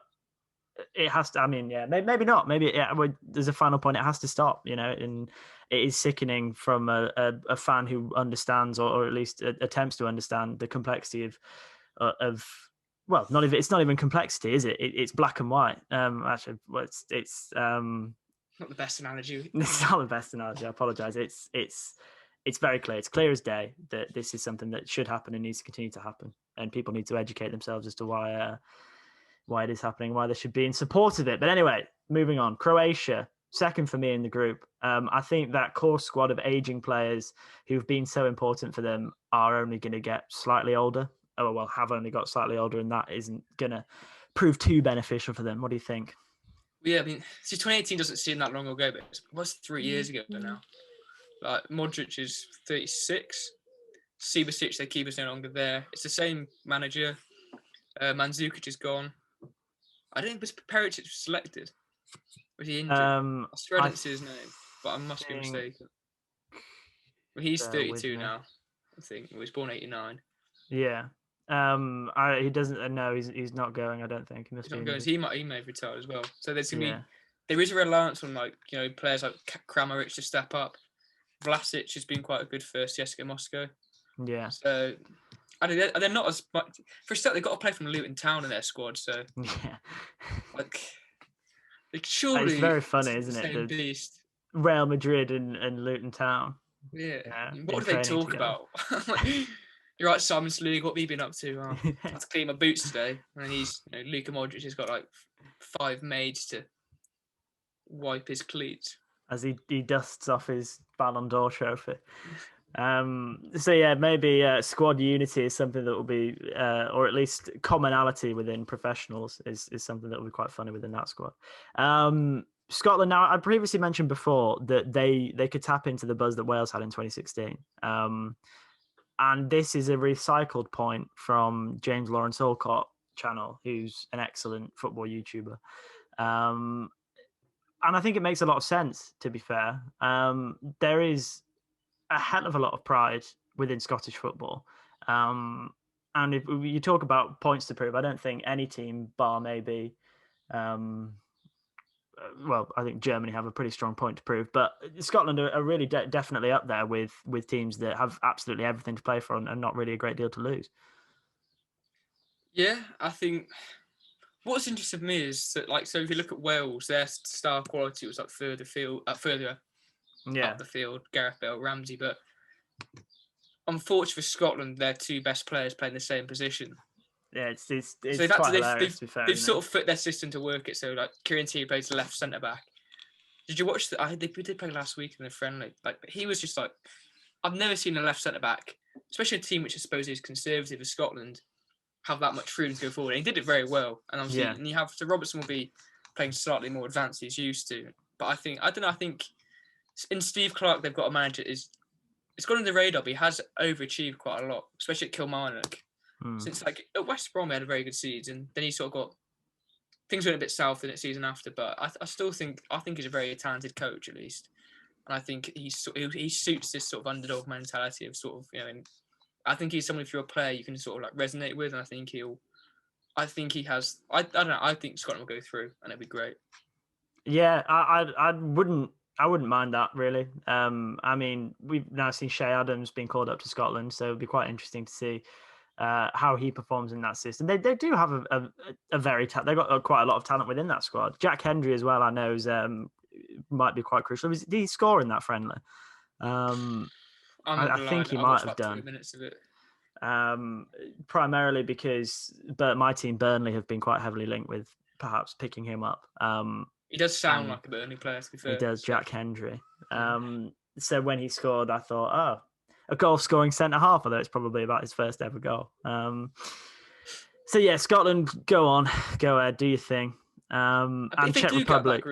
it has to. I mean, maybe not. Maybe there's a final point. It has to stop. And it is sickening from a fan who understands, or at least attempts to understand, the complexity of. Well, it's not even complexity, is it? It's black and white. Actually, it's not the best analogy. It's not the best analogy. I apologize. It's very clear. It's clear as day that this is something that should happen and needs to continue to happen, and people need to educate themselves as to why it is happening, why they should be in support of it. But anyway, moving on. Croatia, second for me in the group. I think that core squad of aging players who've been so important for them are only going to get slightly older. Have only got slightly older, and that isn't going to prove too beneficial for them. What do you think? Yeah, I mean, 2018 doesn't seem that long ago, but it was 3 years ago now. Like, Modric is 36. Sivasic, their keeper's no longer there. It's the same manager. Mandzukic is gone. I don't think was Perisic selected. Was he injured? I swear I didn't see his name, but I must be mistaken. Well, he's 32 now, I think. He was born 89. Yeah. He doesn't. No, he's not going. I don't think he's not going. He may have retired as well. So there's gonna be there is a reliance on players like Kramaric to step up. Vlasic has been quite a good for CSKA Moscow. Yeah. So. They're not as much. For a start, they've got to play from Luton Town in their squad, so yeah. Like, surely It's very funny, it's isn't the it? same The beast. Real Madrid and Luton Town. Yeah. What Been do they training talk together. about? You're right, Simon Slew. What have you been up to? Oh, I had to clean my boots today. And he's, Luka Modric has got like 5 maids to wipe his cleats as he dusts off his Ballon d'Or trophy. So yeah, maybe squad unity is something that will be, or at least commonality within professionals is something that will be quite funny within that squad. Scotland. Now, I previously mentioned before that they could tap into the buzz that Wales had in 2016. And this is a recycled point from James Lawrence Alcott channel, who's an excellent football YouTuber. And I think it makes a lot of sense, to be fair. There is a hell of a lot of pride within Scottish football. And if you talk about points to prove, I don't think any team, bar maybe, well, I think Germany have a pretty strong point to prove, but Scotland are really definitely up there with teams that have absolutely everything to play for and not really a great deal to lose. Yeah, I think what's interesting to me is that, like, so if you look at Wales, their star quality was like further up the field, Gareth Bale, Ramsey, but unfortunately for Scotland, their 2 best players play in the same position. Yeah, it's so quite hilarious, to be fair. They've sort of fit their system to work it. So, like, Kieran Tierney plays left centre back. Did you watch that? They did play last week in the friendly. Like, he was just like, I've never seen a left centre back, especially a team which I suppose is conservative as Scotland, have that much freedom to go forward. And he did it very well. And obviously, and you have so Robertson will be playing slightly more advanced than he's used to. But I think in Steve Clarke they've got a manager it's gone on the radar, but he has overachieved quite a lot, especially at Kilmarnock. Since, like, at West Brom, he had a very good season. Then he sort of got things went a bit south in the season after. But I still think he's a very talented coach, at least, and I think he suits this sort of underdog mentality of sort of, and I think he's someone, if you're a player, you can sort of like resonate with, and I think he has. I don't know. I think Scotland will go through, and it'll be great. Yeah, I wouldn't mind that, really. I mean, we've now seen Shea Adams being called up to Scotland, so it'd be quite interesting to see how he performs in that system. They do have a very they've got quite a lot of talent within that squad. Jack Hendry as well, I know, might be quite crucial. Did he score in that friendly? I think he might have done. 3 minutes of it. Primarily because my team Burnley have been quite heavily linked with perhaps picking him up. He does sound like a Burnley player, to be fair. He does, Jack Hendry. So when he scored, I thought, a goal-scoring centre-half, although it's probably about his first ever goal. So yeah, Scotland, go ahead, do your thing. And Czech Republic.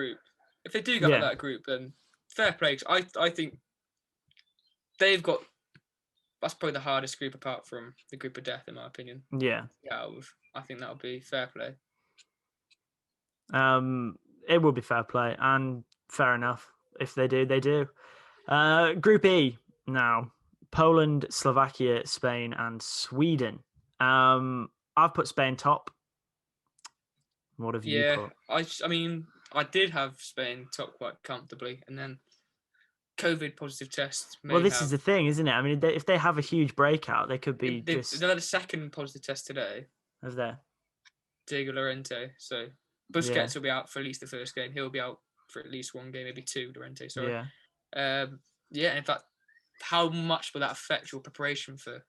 If they do get that group, then fair play. I think they've got. That's probably the hardest group apart from the group of death, in my opinion. Yeah. I think that'll be fair play. It will be fair play, and fair enough. If they do, they do. Group E now: Poland, Slovakia, Spain, and Sweden. I've put Spain top. What have you put? I mean, I did have Spain top quite comfortably, and then COVID positive tests. This is the thing, isn't it? I mean, if they have a huge breakout, they could be They had a second positive test today. Is there? Diego Llorente. So Busquets will be out for at least the first game. He'll be out for at least one game, maybe 2. Llorente, sorry. Yeah. In fact, how much will that affect your preparation for?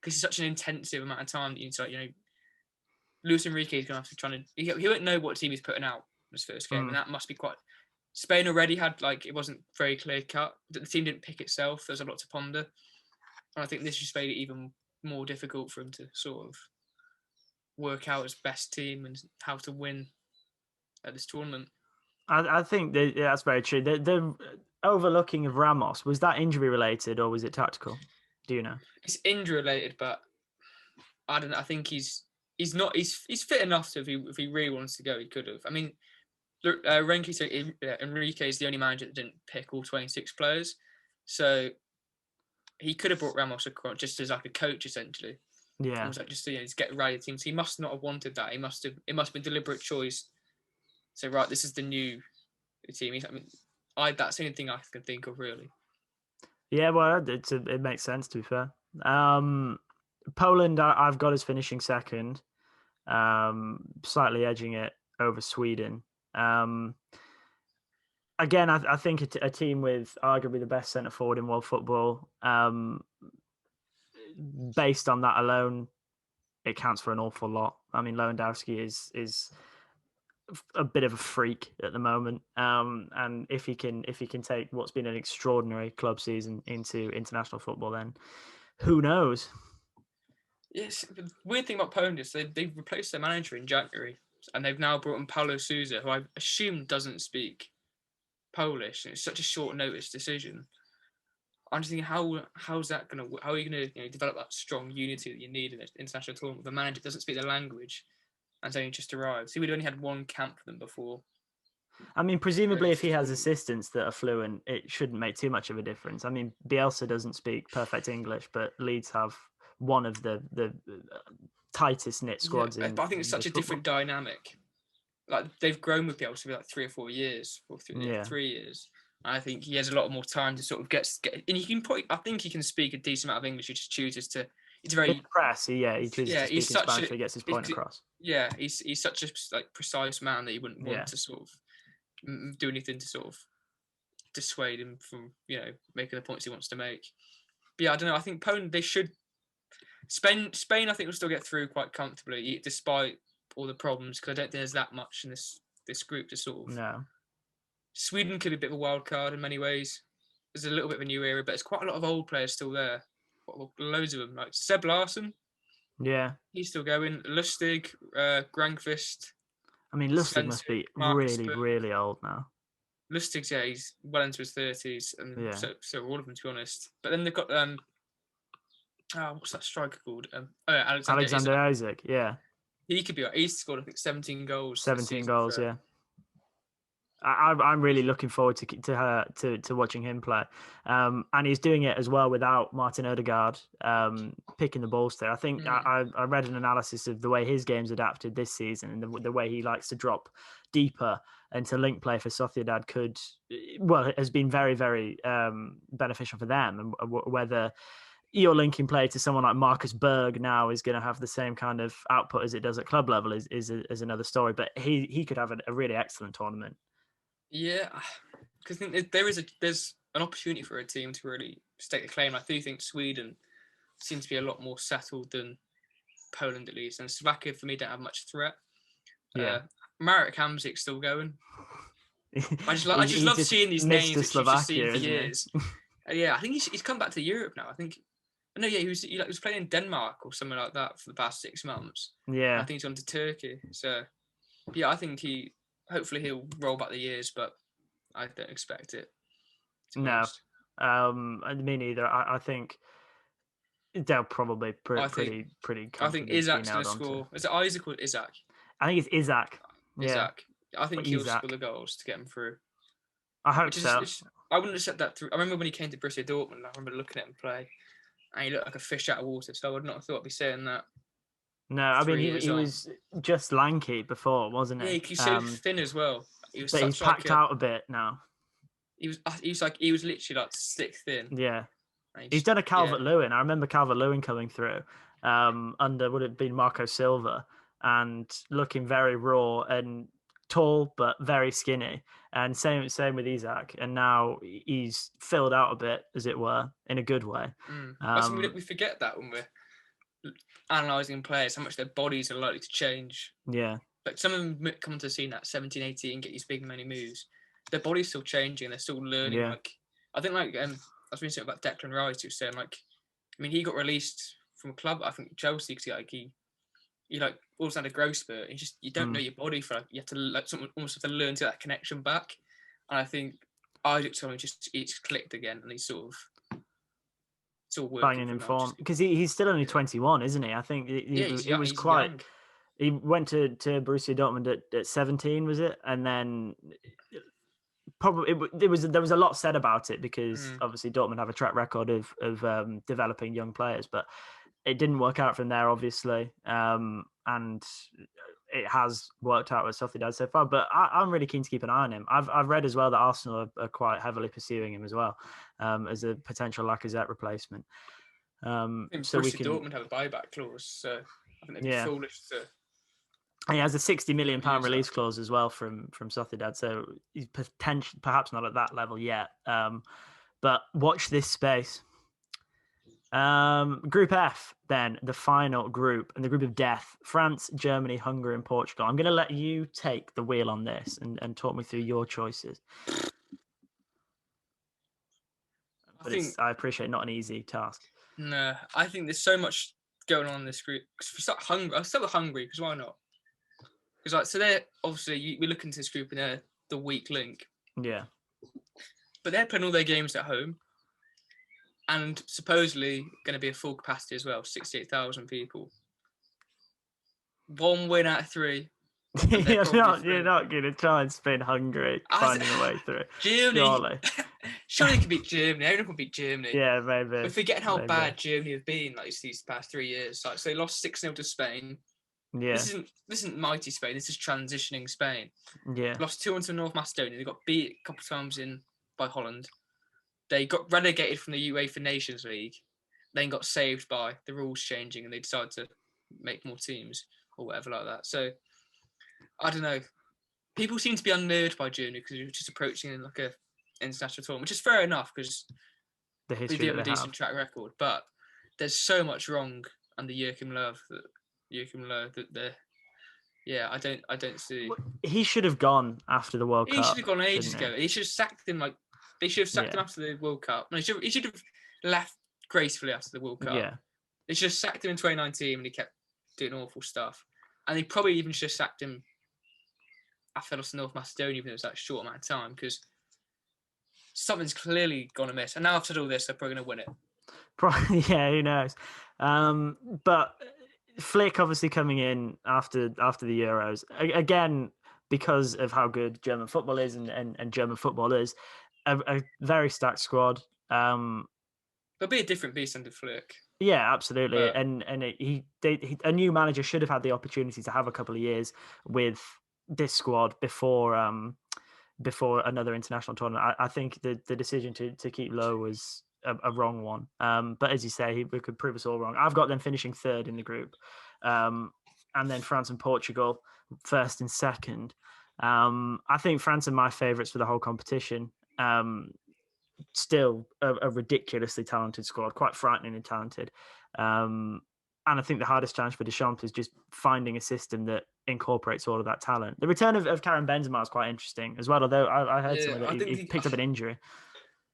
Because it's such an intensive amount of time that you need to, Luis Enrique is going to have to try to. He won't know what team he's putting out in his first game, and that must be quite. Spain already had, it wasn't very clear cut. The team didn't pick itself. There's a lot to ponder, and I think this just made it even more difficult for him to sort of work out his best team and how to win at this tournament. I think that's very true. The overlooking of Ramos, was that injury related or was it tactical? Do you know? It's injury related, but I don't know. I think he's fit enough to, if he really wants to go, he could have. I mean, Enrique is the only manager that didn't pick all 26 players, so he could have brought Ramos across just as like a coach, essentially. Yeah, it was like just to get right the team. So he must not have wanted that. It must have been deliberate choice. So right, this is the new team. That's the only thing I can think of, really. Yeah, well, it makes sense, to be fair. Poland, I've got as finishing second, slightly edging it over Sweden. Again, I think a team with arguably the best centre forward in world football, based on that alone, it counts for an awful lot. I mean, Lewandowski is a bit of a freak at the moment, and if he can take what's been an extraordinary club season into international football, then who knows? Yes, the weird thing about Poland is they've replaced their manager in January, and they've now brought in Paulo Sousa, who I assume doesn't speak Polish. And it's such a short notice decision. I'm just thinking, how's that gonna? How are you gonna develop that strong unity that you need in an international tournament with a manager that doesn't speak the language and only just arrived? So we'd only had one camp for them before. I mean, presumably, if he has assistants that are fluent, it shouldn't make too much of a difference. I mean, Bielsa doesn't speak perfect English, but Leeds have one of the tightest knit squads. Yeah, but I think it's such a different dynamic. Like they've grown with Bielsa for like 3 or 4 years, or 3 years. And I think he has a lot more time to sort of get. And he can probably. I think he can speak a decent amount of English. He just chooses to. It's very press. He chooses to speak in Spanish. So he gets his point across. Yeah, he's such a precise man that you wouldn't want to sort of do anything to sort of dissuade him from making the points he wants to make. But yeah, I don't know. I think Poland, they should. Spain I think will still get through quite comfortably despite all the problems, because I don't think there's that much in this group to sort of. No. Sweden could be a bit of a wild card in many ways. There's a little bit of a new era, but there's quite a lot of old players still there. Loads of them, like Seb Larsson. Yeah, he's still going. Lustig, Grankvist. I mean, Lustig must be really old now. Lustig's he's well into his 30s, and so all of them, to be honest. But then they've got what's that striker called? Alexander Isaac. Yeah, he could be. He's scored, I think, 17 goals. 17 goals, yeah. I'm really looking forward to watching him play, and he's doing it as well without Martin Odegaard picking the balls there. I think I read an analysis of the way his game's adapted this season, and the way he likes to drop deeper and to link play for Sociedad has been very, very beneficial for them. And whether you're linking play to someone like Marcus Berg now is going to have the same kind of output as it does at club level is another story. But he could have a really excellent tournament. Yeah, because I think there's an opportunity for a team to really stake a claim. I do think Sweden seems to be a lot more settled than Poland, at least, and Slovakia for me don't have much threat. Yeah, Marek Hamšík's still going. I just love seeing these names that you've just seen for years. Yeah, I think he's come back to Europe now. I think. No, yeah, he was playing in Denmark or something like that for the past 6 months. Yeah, I think he's gone to Turkey. So, yeah, I think hopefully he'll roll back the years, but I don't expect it. No, me neither. I think they'll probably pretty. I think Isaac's going to score. Is it Isaac or Isaac? I think it's Isaac. Isaac. I think he'll score the goals to get him through. I hope so. I wouldn't have said that through. I remember when he came to Borussia Dortmund. I remember looking at him play, and he looked like a fish out of water. So I would not have thought I'd be saying that. No, I mean he was just lanky before, wasn't he? Yeah, he's so thin as well. He's packed out a bit now. He was literally like stick thin. Yeah, he's done a Calvert-Lewin. I remember Calvert-Lewin coming through under would have been Marco Silva, and looking very raw and tall but very skinny. And same with Isaac, and now he's filled out a bit, as it were, in a good way. We forget that when we're analysing players, how much their bodies are likely to change. Yeah. Like some of them come onto the scene at 17, 18, get these big many moves. Their body's still changing, they're still learning. Yeah. Like I think I was reading something about Declan Rice, who was saying he got released from a club, I think Chelsea, because he all of a sudden a growth spurt. You don't know your body for you have to almost have to learn to get that connection back. And I think Isaac told me it's clicked again, and he's sort of banging in form, because he's still only 21, isn't he? I think it was quite young. He went to Borussia Dortmund at 17, was it? And then probably there was a lot said about it, because obviously Dortmund have a track record of developing young players, but it didn't work out from there, obviously, and it has worked out with Sociedad so far. But I'm really keen to keep an eye on him. I've read as well that Arsenal are quite heavily pursuing him as well, as a potential Lacazette replacement. So Dortmund have a buyback clause, so I think they'd be foolish to. And he has a £60 million Use that. release clause as well from Sociedad, so he's perhaps not at that level yet. But watch this space. Group F, then the final group, and the group of death: France, Germany, Hungary, and Portugal. I'm going to let you take the wheel on this and talk me through your choices. But I appreciate not an easy task. No, I think there's so much going on in this group. I'll start with Hungary, because why not? Because so they're obviously, we look into this group and they're the weak link. Yeah. But they're playing all their games at home, and supposedly going to be a full capacity as well, 68,000 people. 1 win out of 3. You're not going to try and spin Hungary finding a way through. Germany. Surely they can beat Germany. Everyone can beat Germany. Yeah, maybe. We're forgetting how bad Germany have been these past 3 years. So they lost 6-0 to Spain. Yeah. This isn't mighty Spain. This is transitioning Spain. Yeah. Lost 2-1 to North Macedonia. They got beat a couple of times by Holland. They got relegated from the UEFA Nations League. Then got saved by the rules changing, and they decided to make more teams or whatever like that. So I don't know. People seem to be unnerved by Germany because you're just approaching in like a international tournament, which is fair enough because they do have a decent track record. But there's so much wrong under Joachim Löw that they're. Yeah, I don't see. He should have gone after the World Cup. He should have gone ages ago. He should have sacked him they should have sacked him after the World Cup. No, he should have left gracefully after the World Cup. Yeah. They should have sacked him in 2019 when he kept doing awful stuff. And they probably even should have sacked him after they lost to North Macedonia, even though it was that short amount of time, because something's clearly gone amiss. And now after all this, they're probably going to win it. Probably, yeah, who knows? But Flick obviously coming in after the Euros, again, because of how good German football is and German footballers, a very stacked squad. There'll be a different beast under Flick. Yeah, absolutely. And a new manager should have had the opportunity to have a couple of years with this squad before another international tournament. I think the decision to keep Löw was a wrong one. But as you say, he could prove us all wrong. I've got them finishing third in the group, and then France and Portugal first and second. I think France are my favourites for the whole competition. Still a ridiculously talented squad, quite frighteningly talented. And I think the hardest challenge for Deschamps is just finding a system that incorporates all of that talent. The return of Karim Benzema is quite interesting as well, although I heard somewhere that he picked up an injury.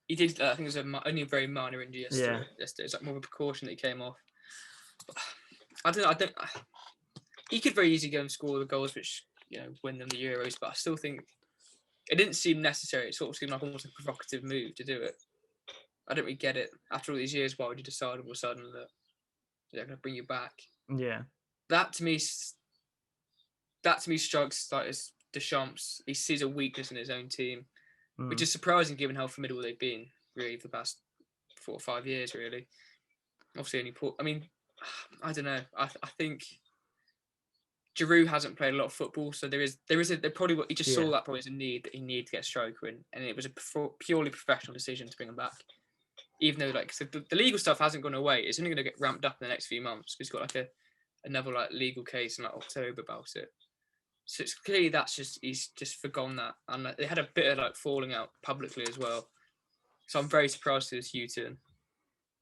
He did. I think it was only a very minor injury yesterday. It's like more of a precaution that he came off. But I don't. He could very easily go and score the goals, which win them the Euros. But I still think it didn't seem necessary. It sort of seemed like almost a provocative move to do it. I don't really get it. After all these years, why would you decide all of a sudden that they're going to bring you back? Yeah. That to me strikes like as Deschamps. He sees a weakness in his own team, which is surprising given how formidable they've been really for the past 4 or 5 years. Really, obviously I don't know. I think Giroud hasn't played a lot of football, so he just saw that probably as a need that he needed to get a striker in, and it was a purely professional decision to bring him back. Even though the legal stuff hasn't gone away, it's only going to get ramped up in the next few months. He's got another legal case in October about it. So it's clearly he's just forgone that, and they had a bit of falling out publicly as well. So I'm very surprised to this U-turn.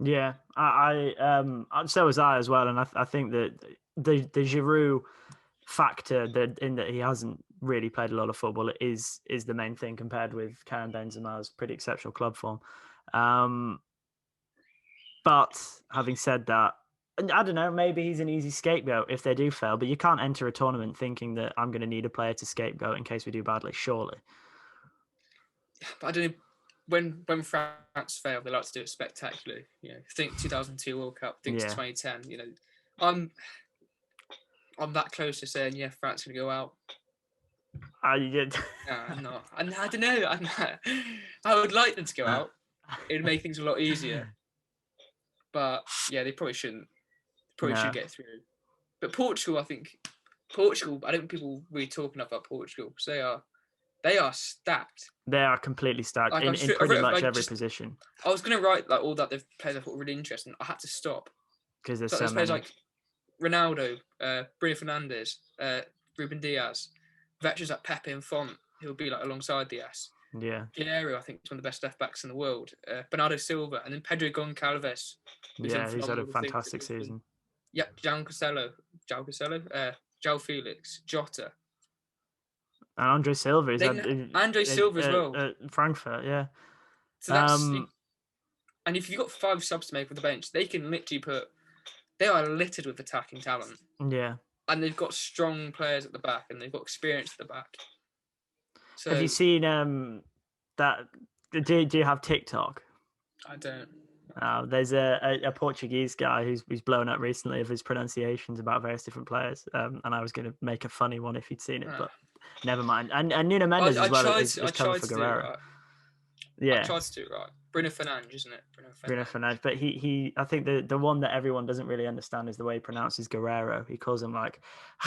Yeah, so was I as well, and I think that the Giroud factor that he hasn't really played a lot of football is the main thing compared with Karim Benzema's pretty exceptional club form. But having said that, I don't know, maybe he's an easy scapegoat if they do fail, but you can't enter a tournament thinking that I'm going to need a player to scapegoat in case we do badly, surely. But I don't know, when France failed, they like to do it spectacularly. Think 2002 World Cup, think 2010. I'm that close to saying, France going to go out. No, I'm not. I don't know. I would like them to go out. It would make things a lot easier. But they probably shouldn't. Should get through. But Portugal, I don't think people really talk enough about Portugal, because they are stacked. They are completely stacked in pretty much every position. I was going to write all that they've played I thought were really interesting. I had to stop. Because there's so many. Players like Ronaldo, Bruno Fernandes, Ruben Diaz. Veterans like Pepe and Font, who'll be like alongside Diaz. Yeah. Guerrero, I think, is one of the best left backs in the world. Bernardo Silva, and then Pedro Goncalves. Yeah, he's had a fantastic season. Yep, João Cancelo, João Felix, Jota. And Andre Silva. Andre Silva as well. Frankfurt, yeah. So that's... and if you've got 5 subs to make with the bench, they can literally they are littered with attacking talent. Yeah. And they've got strong players at the back, and they've got experience at the back. So, have you seen that? Do you have TikTok? I don't. There's a Portuguese guy who's blown up recently of his pronunciations about various different players, and I was going to make a funny one if you'd seen it, but never mind. And Nuno Mendes as well is covered for Guerrero. Right. Yeah, I tried to do it right. Bruno Fernandes, isn't it? Bruno Fernandes, but he I think the one that everyone doesn't really understand is the way he pronounces Guerrero. He calls him like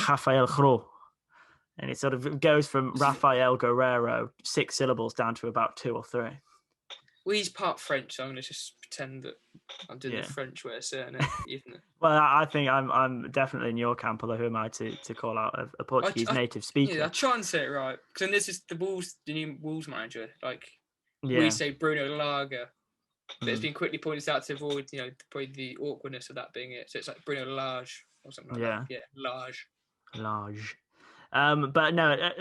Rafael Gro. And it sort of goes from Rafael Guerrero, 6 syllables, down to about 2 or 3. Well, he's part French, so I'm going to just pretend that I'm doing the French way of saying it. Even well, I think I'm definitely in your camp, although who am I to call out a Portuguese native speaker? Yeah, I try and say it right. Because then this is the new Wolves manager. Like, we say Bruno Lager. But it's been quickly pointed out to avoid, probably the awkwardness of that being it. So it's like Bruno Lage or something like that. Yeah, Lage. But no,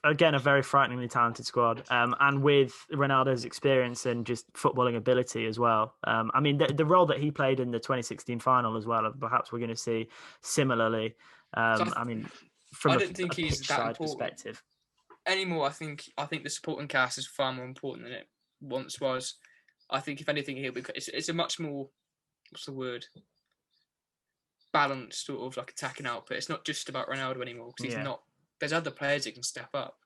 again, a very frighteningly talented squad. And with Ronaldo's experience and just footballing ability as well. I mean, the role that he played in the 2016 final as well, perhaps we're going to see similarly. I mean, from I don't think he's that important perspective anymore. I think the supporting cast is far more important than it once was. I think if anything, it's a much more, what's the word? Balanced sort of like attacking output. It's not just about Ronaldo anymore because he's not. There's other players that can step up.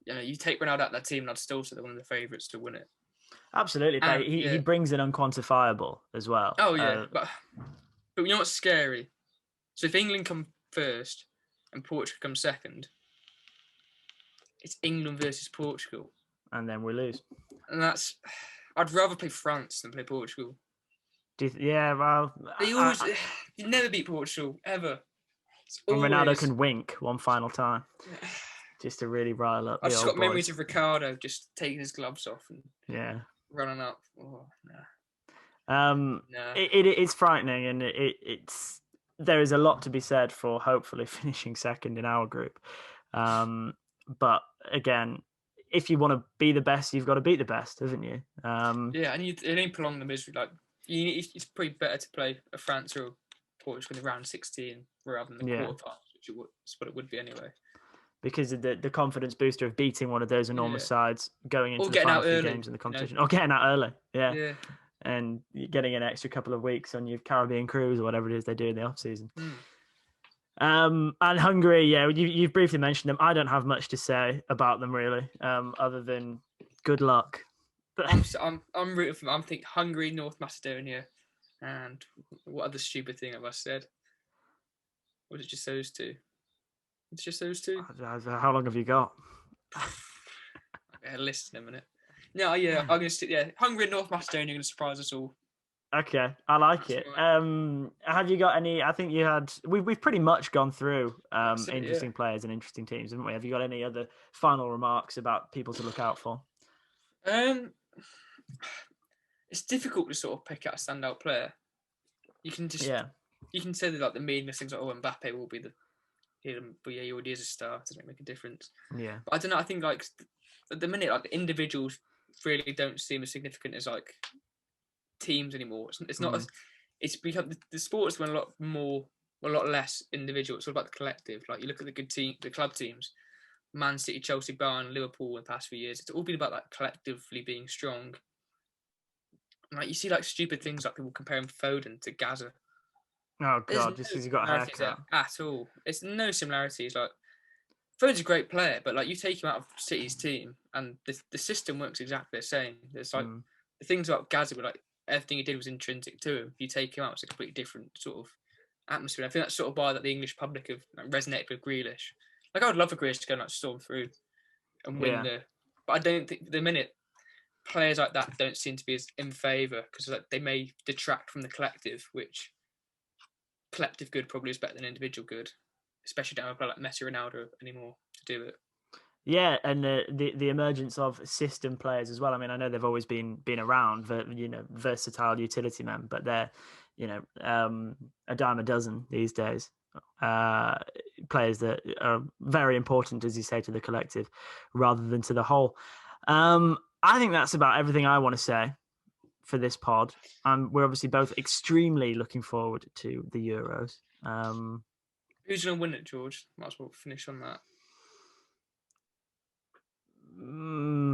You take Ronaldo out of that team, and I'd still say they're one of the favourites to win it. Absolutely, but he brings an unquantifiable as well. Oh yeah, but you know what's scary? So if England come first and Portugal come second, it's England versus Portugal, and then we lose. And I'd rather play France than play Portugal. Well, you never beat Portugal ever. Ronaldo can wink one final time, just to really rile up. I just got memories of Ricardo just taking his gloves off and running up. Oh, no. It's frightening, and there is a lot to be said for hopefully finishing second in our group. But again, if you want to be the best, you've got to beat the best, haven't you? And it ain't prolong the misery. Like, it's pretty better to play a France or Portugal in the round 16 rather than the quarterfinals, which is what it would be anyway. Because of the confidence booster of beating one of those enormous sides going into the final few games in the competition, or getting out early, and getting an extra couple of weeks on your Caribbean cruise or whatever it is they do in the off season. And Hungary, you've briefly mentioned them. I don't have much to say about them really, other than good luck. I'm rooting for them. I'm thinking Hungary, North Macedonia, and what other stupid thing have I said? Was it just those two? It's just those two. How long have you got? I'll get a list in a minute. No, I'm going to stick. Hungary and North Macedonia are going to surprise us all. Okay, I like it. Right. Have you got any? I think you had. We've pretty much gone through interesting players and interesting teams, haven't we? Have you got any other final remarks about people to look out for? It's difficult to sort of pick out a standout player. You can just you can say that like the meaningless things like Mbappe will be he already is a star. It doesn't make a difference. Yeah, but I don't know. I think like at the minute, like the individuals really don't seem as significant as like teams anymore. It's not as it's become the sport's been a lot less individual. It's all about the collective. Like you look at the club teams, Man City, Chelsea, Bayern, Liverpool in the past few years. It's all been about like collectively being strong. Like you see like stupid things like people comparing Foden to Gaza. Oh God, just because he got a haircut. At all. It's no similarities. Like Foden's a great player, but like you take him out of City's team and the system works exactly the same. There's like the things about Gaza were like everything he did was intrinsic to him. If you take him out, it's a completely different sort of atmosphere. I think that's sort of why that the English public have like, resonated with Grealish. Like I would love for Grealish to go and like storm through and win but I don't think the minute players like that don't seem to be as in favour because like they may detract from the collective, which collective good probably is better than individual good. especially don't have a player like Messi, Ronaldo anymore to do it. Yeah, and the emergence of system players as well. I mean, I know they've always been around, versatile utility men, but they're, a dime a dozen these days. Players that are very important, as you say, to the collective rather than to the whole. I think that's about everything I want to say for this pod. We're obviously both extremely looking forward to the Euros. Who's going to win it, George? Might as well finish on that.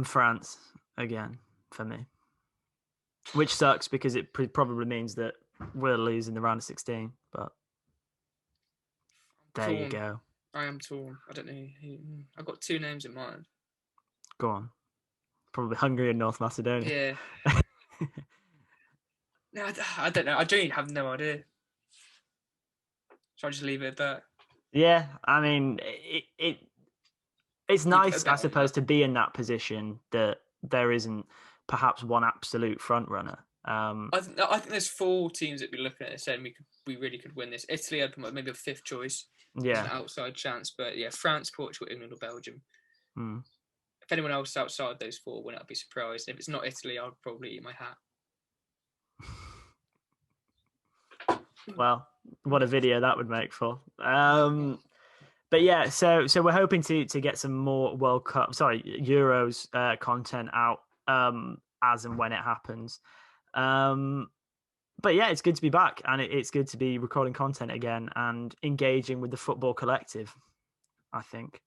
France again for me, which sucks because it probably means that we'll lose in the round of 16. But there you go. I am torn. I don't know. I've got two names in mind. Go on. Probably Hungary and North Macedonia. Yeah. No, I don't know. I genuinely have no idea. Shall I just leave it at that? Yeah, I mean, it's nice, I suppose, to be in that position that there isn't perhaps one absolute front runner. I think there's 4 teams that we're looking at saying we really could win this. Italy, I'd put maybe a 5th choice. Yeah, it's an outside chance, but yeah, France, Portugal, England, or Belgium. Mm. If anyone else outside those 4 win, I'd be surprised. If it's not Italy, I'll probably eat my hat. Well, what a video that would make for. But yeah, so we're hoping to get some more Euros content out as and when it happens. But yeah, it's good to be back, and it's good to be recording content again and engaging with the football collective, I think.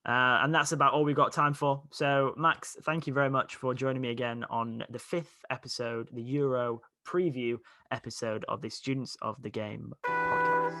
And that's about all we've got time for. So Max, thank you very much for joining me again on the 5th episode, the Euro preview episode of the Students of the Game podcast.